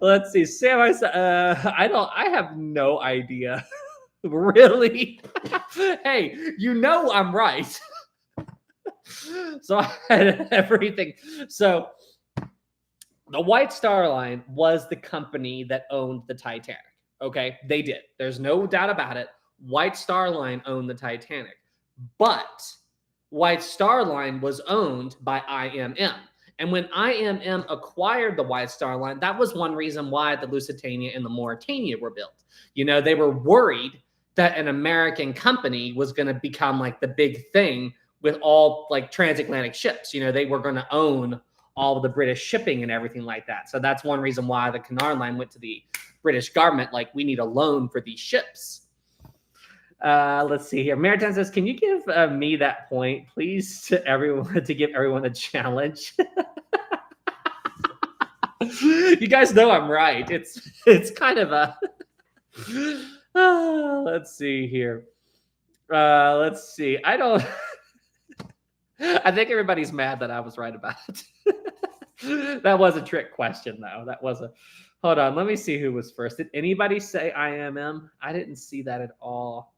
Let's see. Sam, I have no idea. Really? Hey, you know I'm right. So I had everything. So the White Star Line was the company that owned the Titanic. Okay, they did. There's no doubt about it. White Star Line owned the Titanic, but White Star Line was owned by IMM. And when IMM acquired the White Star Line, that was one reason why the Lusitania and the Mauretania were built. You know, they were worried that an American company was going to become like the big thing with all like transatlantic ships. You know, they were going to own all of the British shipping and everything like that. So that's one reason why the Cunard Line went to the British government, like, we need a loan for these ships. Let's see here. Maritime says, can you give me that point, please, to everyone, to give everyone a challenge? You guys know I'm right. It's kind of a... let's see here. Let's see. I think everybody's mad that I was right about it. That was a trick question, though. That was a... Hold on. Let me see who was first. Did anybody say IMM? I didn't see that at all.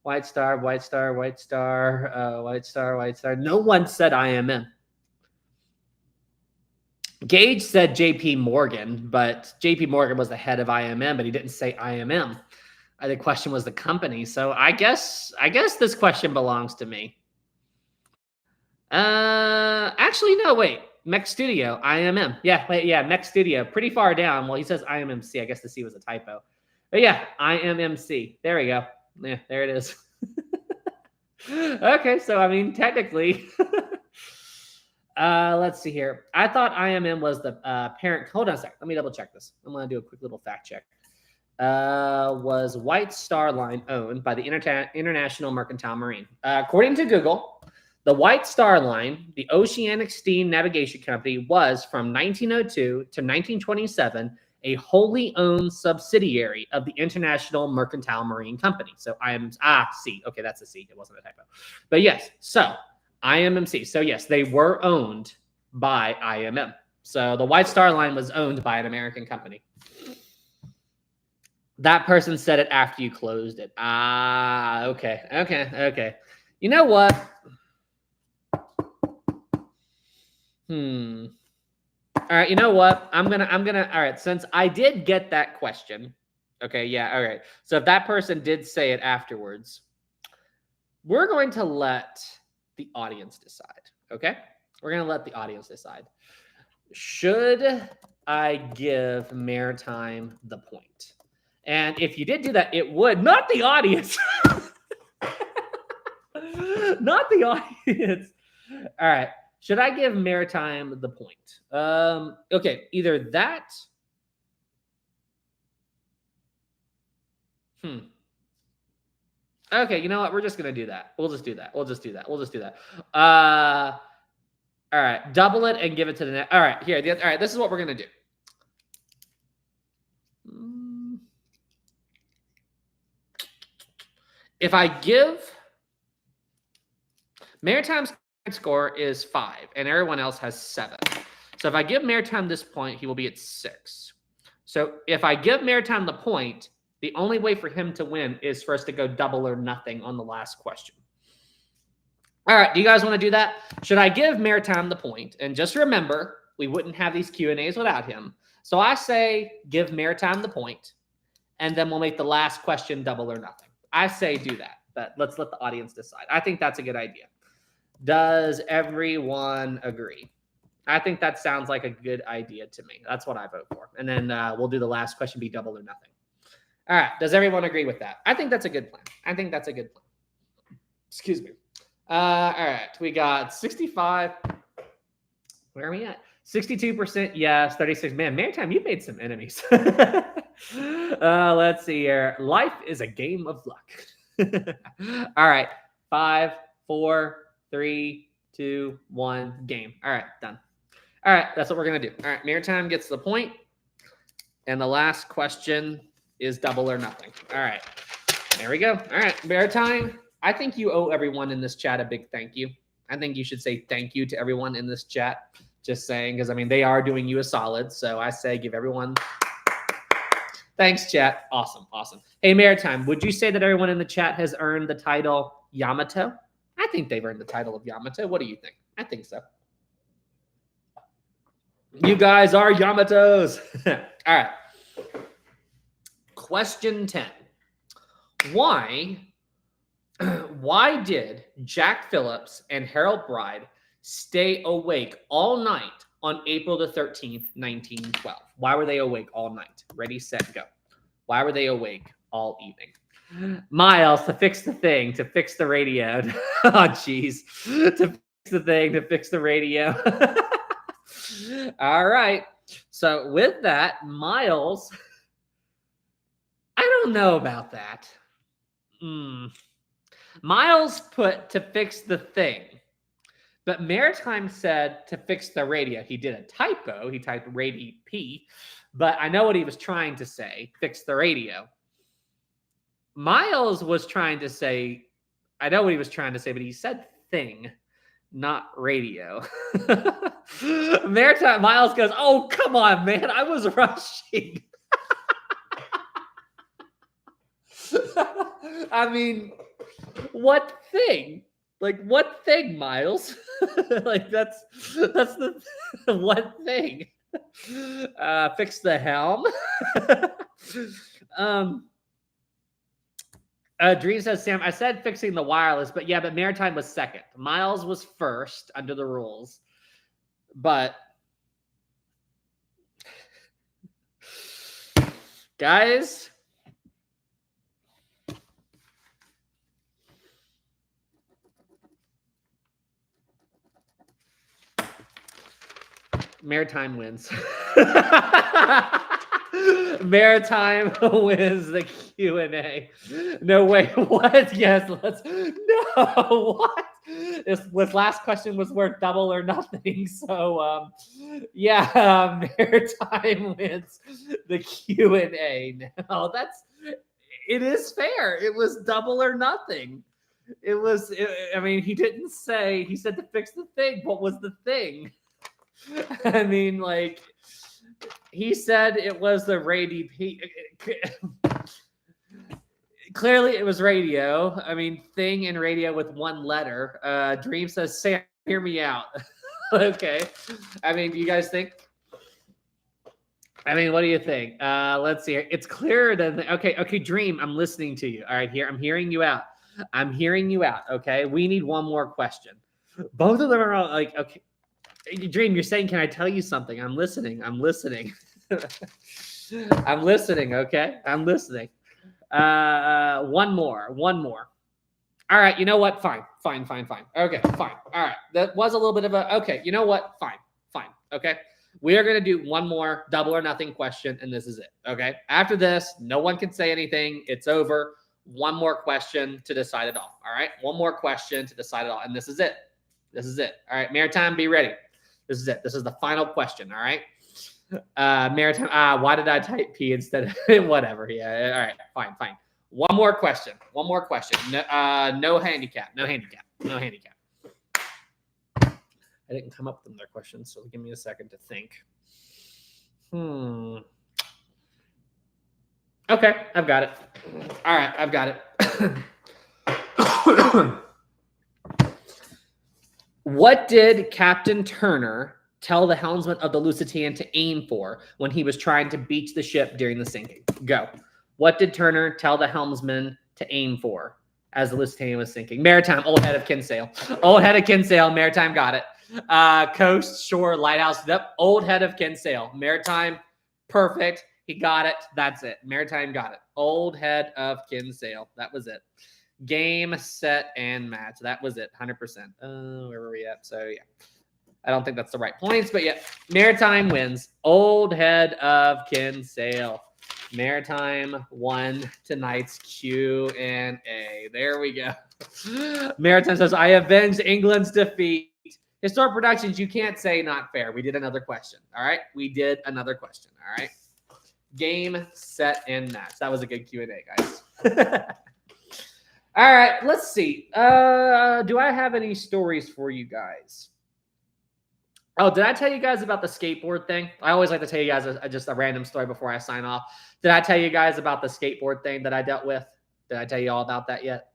White Star, White Star, White Star, White Star, White Star. No one said IMM. Gage said JP Morgan, but JP Morgan was the head of IMM, but he didn't say IMM. The question was the company. So I guess this question belongs to me. Actually, no, wait. Mech Studio, IMM. Yeah, wait, yeah, Mech Studio. Pretty far down. Well, he says IMMC. I guess the C was a typo. But yeah, IMMC. There we go. Yeah, there it is. Okay, so I mean, technically, let's see here. I thought IMM was the parent. Hold on a sec. Let me double check this. I'm going to do a quick little fact check. Was White Star Line owned by the International Mercantile Marine? According to Google, the White Star Line, the Oceanic Steam Navigation Company, was from 1902 to 1927 a wholly owned subsidiary of the International Mercantile Marine Company. So C. Okay, that's a C. It wasn't a typo. But yes, so IMMC. So yes, they were owned by IMM. So the White Star Line was owned by an American company. That person said it after you closed it. Okay. You know what? All right, you know what? I'm gonna. All right, since I did get that question. Okay, yeah, all right. So if that person did say it afterwards, we're going to let the audience decide. Okay, we're gonna let the audience decide. Should I give Maritime the point? And if you did do that, it would not the audience, not the audience. All right. Should I give Maritime the point? Okay, either that. Okay, you know what? We're just gonna do that. We'll just do that. All right, double it and give it to the next. All right, here. All right, this is what we're gonna do. If I give Maritime's score is 5 and everyone else has 7. So if I give Maritime this point, he will be at 6. So if I give Maritime the point, the only way for him to win is for us to go double or nothing on the last question. All right, do you guys want to do that? Should I give Maritime the point? And just remember, we wouldn't have these Q&As without him. So I say give Maritime the point, and then we'll make the last question double or nothing. I say do that, but let's let the audience decide. I think that's a good idea. Does everyone agree? I think that sounds like a good idea to me. That's what I vote for. And then we'll do the last question be double or nothing. All right. Does everyone agree with that? I think that's a good plan. Excuse me. All right. We got 65. Where are we at? 62% yes, 36. Man, Maritime, you made some enemies. Let's see here. Life is a game of luck. All right. 5, 4, 3, 2, 1, game. All right, done. All right, that's what we're going to do. All right, Maritime gets the point. And the last question is double or nothing. All right, there we go. All right, Maritime, I think you owe everyone in this chat a big thank you. I think you should say thank you to everyone in this chat. Just saying, because, I mean, they are doing you a solid. So I say give everyone... Thanks, chat. Awesome, awesome. Hey, Maritime, would you say that everyone in the chat has earned the title Yamato? I think they've earned the title of Yamato. What do you think? I think so. You guys are Yamatos. All right. Question 10. Why did Jack Phillips and Harold Bride stay awake all night on April the 13th, 1912? Why were they awake all night? Ready, set, go. Why were they awake all evening? Miles, to fix the thing, to fix the radio. Oh, jeez. To fix the thing, to fix the radio. All right. So with that, Miles, I don't know about that. Miles put to fix the thing, but Maritime said to fix the radio. He did a typo. He typed radio P, but I know what he was trying to say, fix the radio. Miles was trying to say, I know what he was trying to say, but he said thing, not radio. Maritime, Miles goes, oh, come on, man. I was rushing. I mean, what thing? Like, what thing, Miles? Like, that's the what thing? Fix the helm. Dream says, Sam, I said fixing the wireless, but yeah, but Maritime was second. Miles was first under the rules. But guys, Maritime wins. Maritime wins the Q&A. No way. What? Yes, let's. No, what? This last question was worth double or nothing. So, yeah, Maritime wins the Q&A. No, it is fair. It was double or nothing. I mean, he didn't say, he said to fix the thing. What was the thing? I mean, like, he said it was the radio. Clearly, it was radio. I mean, thing and radio with one letter. Dream says, Sam, hear me out. Okay. I mean, do you guys think? I mean, what do you think? Let's see. It's clearer than okay, Dream, I'm listening to you. All right, here, I'm hearing you out. Okay, we need one more question. Both of them are all like, okay. Dream, you're saying, can I tell you something? I'm listening. I'm listening. Okay? I'm listening. One more. All right, you know what? Fine. Okay, fine. All right. That was a little bit of a, okay, you know what? Fine. Okay. We are going to do one more double or nothing question, and this is it. Okay. After this, no one can say anything. It's over. One more question to decide it all. All right. One more question to decide it all. And this is it. All right. Maritime, be ready. This is it. This is the final question. All right. Maritime. Why did I type P instead of whatever? Yeah. All right. Fine. One more question. No handicap. I didn't come up with their questions, so give me a second to think. Okay, I've got it. All right, I've got it. What did Captain Turner tell the helmsman of the Lusitania to aim for when he was trying to beach the ship during the sinking? Go. What did Turner tell the helmsman to aim for as the Lusitania was sinking? Maritime, old head of Kinsale. Maritime got it. Coast, shore, lighthouse. Yep, old head of Kinsale. Maritime, perfect. He got it. That's it. Maritime got it. Old head of Kinsale. That was it. Game, set, and match. That was it. 100%. Where were we at? So, yeah. I don't think that's the right points, but yeah. Maritime wins. Old head of Kinsale. Maritime won tonight's Q&A. There we go. Maritime says, I avenged England's defeat. Historic Productions, you can't say not fair. We did another question. All right. We did another question. All right. Game, set, and match. That was a good Q&A, guys. All right. Let's see. Do I have any stories for you guys? Oh, did I tell you guys about the skateboard thing? I always like to tell you guys just a random story before I sign off. Did I tell you guys about the skateboard thing that I dealt with? Did I tell you all about that yet?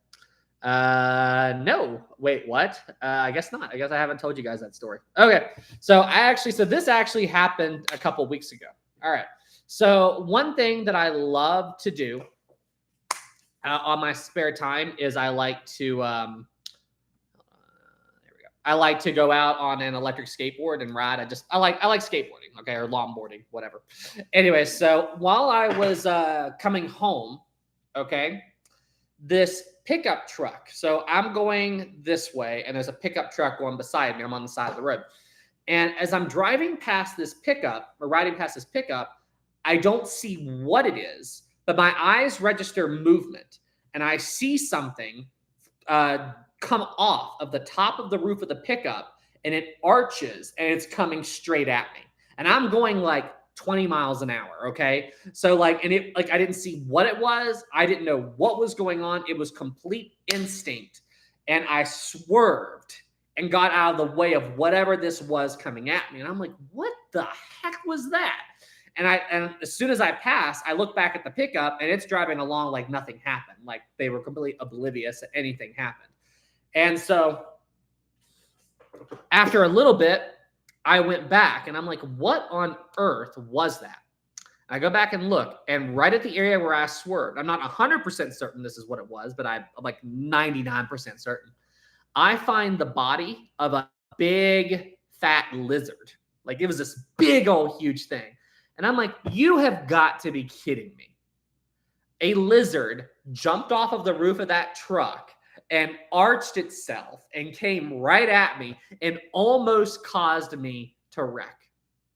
No. Wait, what? I guess not. I guess I haven't told you guys that story. Okay. So this actually happened a couple weeks ago. All right. So one thing that I love to do on my spare time is I like to I like to go out on an electric skateboard and ride. I like skateboarding, okay, or longboarding, whatever. Anyway, so while I was coming home, okay, this pickup truck. So I'm going this way, and there's a pickup truck going beside me. I'm on the side of the road. And as I'm driving past this pickup, or riding past this pickup, I don't see what it is, but my eyes register movement, and I see something come off of the top of the roof of the pickup, and it arches, and it's coming straight at me. And I'm going like 20 miles an hour, okay? So I didn't see what it was. I didn't know what was going on. It was complete instinct. And I swerved and got out of the way of whatever this was coming at me. And I'm like, what the heck was that? And as soon as I passed, I look back at the pickup, and it's driving along like nothing happened. Like they were completely oblivious that anything happened. And so after a little bit, I went back, and I'm like, what on earth was that? And I go back and look, and right at the area where I swerved, I'm not 100% certain this is what it was, but I'm like 99% certain. I find the body of a big fat lizard. Like it was this big old huge thing. And I'm like, you have got to be kidding me. A lizard jumped off of the roof of that truck and arched itself and came right at me and almost caused me to wreck.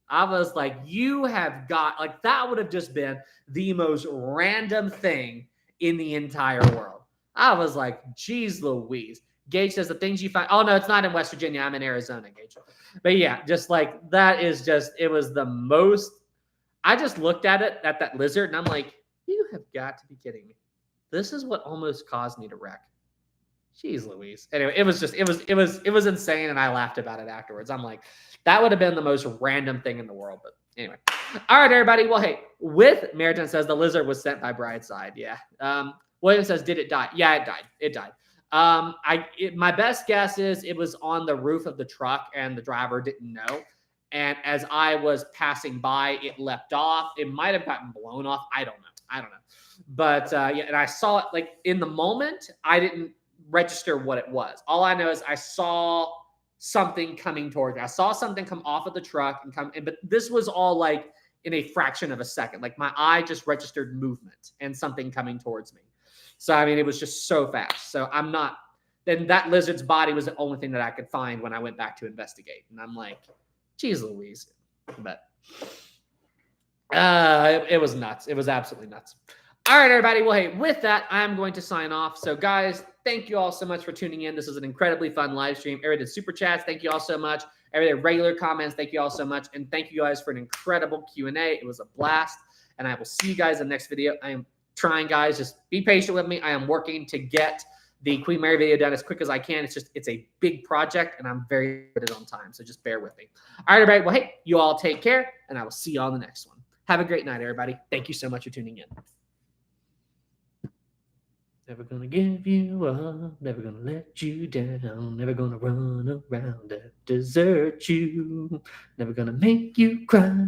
I was like, you have got, like, that would have just been the most random thing in the entire world. I was like, geez Louise. Gage says the things you find. Oh, no, it's not in West Virginia. I'm in Arizona, Gage. But yeah, just like that is just, it was the most. I just looked at it, at that lizard, and I'm like, you have got to be kidding me. This is what almost caused me to wreck. Jeez Louise. Anyway, it was insane, and I laughed about it afterwards. I'm like, that would have been the most random thing in the world. But anyway. All right, everybody. Well, hey, Maritime says the lizard was sent by Brightside. Yeah. William says, did it die? Yeah, it died. It died. My best guess is it was on the roof of the truck, and the driver didn't know. And as I was passing by, it leapt off. It might have gotten blown off. I don't know. But yeah, and I saw it like in the moment. I didn't register what it was. All I know is I saw something coming towards me. I saw something come off of the truck and come in, but this was all like in a fraction of a second. Like my eye just registered movement and something coming towards me. So, I mean, it was just so fast. So then that lizard's body was the only thing that I could find when I went back to investigate. And I'm like, geez Louise. But it was nuts. It was absolutely nuts. All right, everybody. Well, hey, with that, I'm going to sign off. So, guys, thank you all so much for tuning in. This is an incredibly fun live stream. Everybody did super chats. Thank you all so much. Everybody regular comments. Thank you all so much. And thank you guys for an incredible Q&A. It was a blast. And I will see you guys in the next video. I am trying, guys. Just be patient with me. I am working to get the Queen Mary video done as quick as I can. It's a big project, and I'm very good at it on time. So just bear with me. All right, everybody. Well, hey, you all take care, and I will see you all in the next one. Have a great night, everybody. Thank you so much for tuning in. Never gonna give you up, never gonna let you down, never gonna run around and desert you, never gonna make you cry.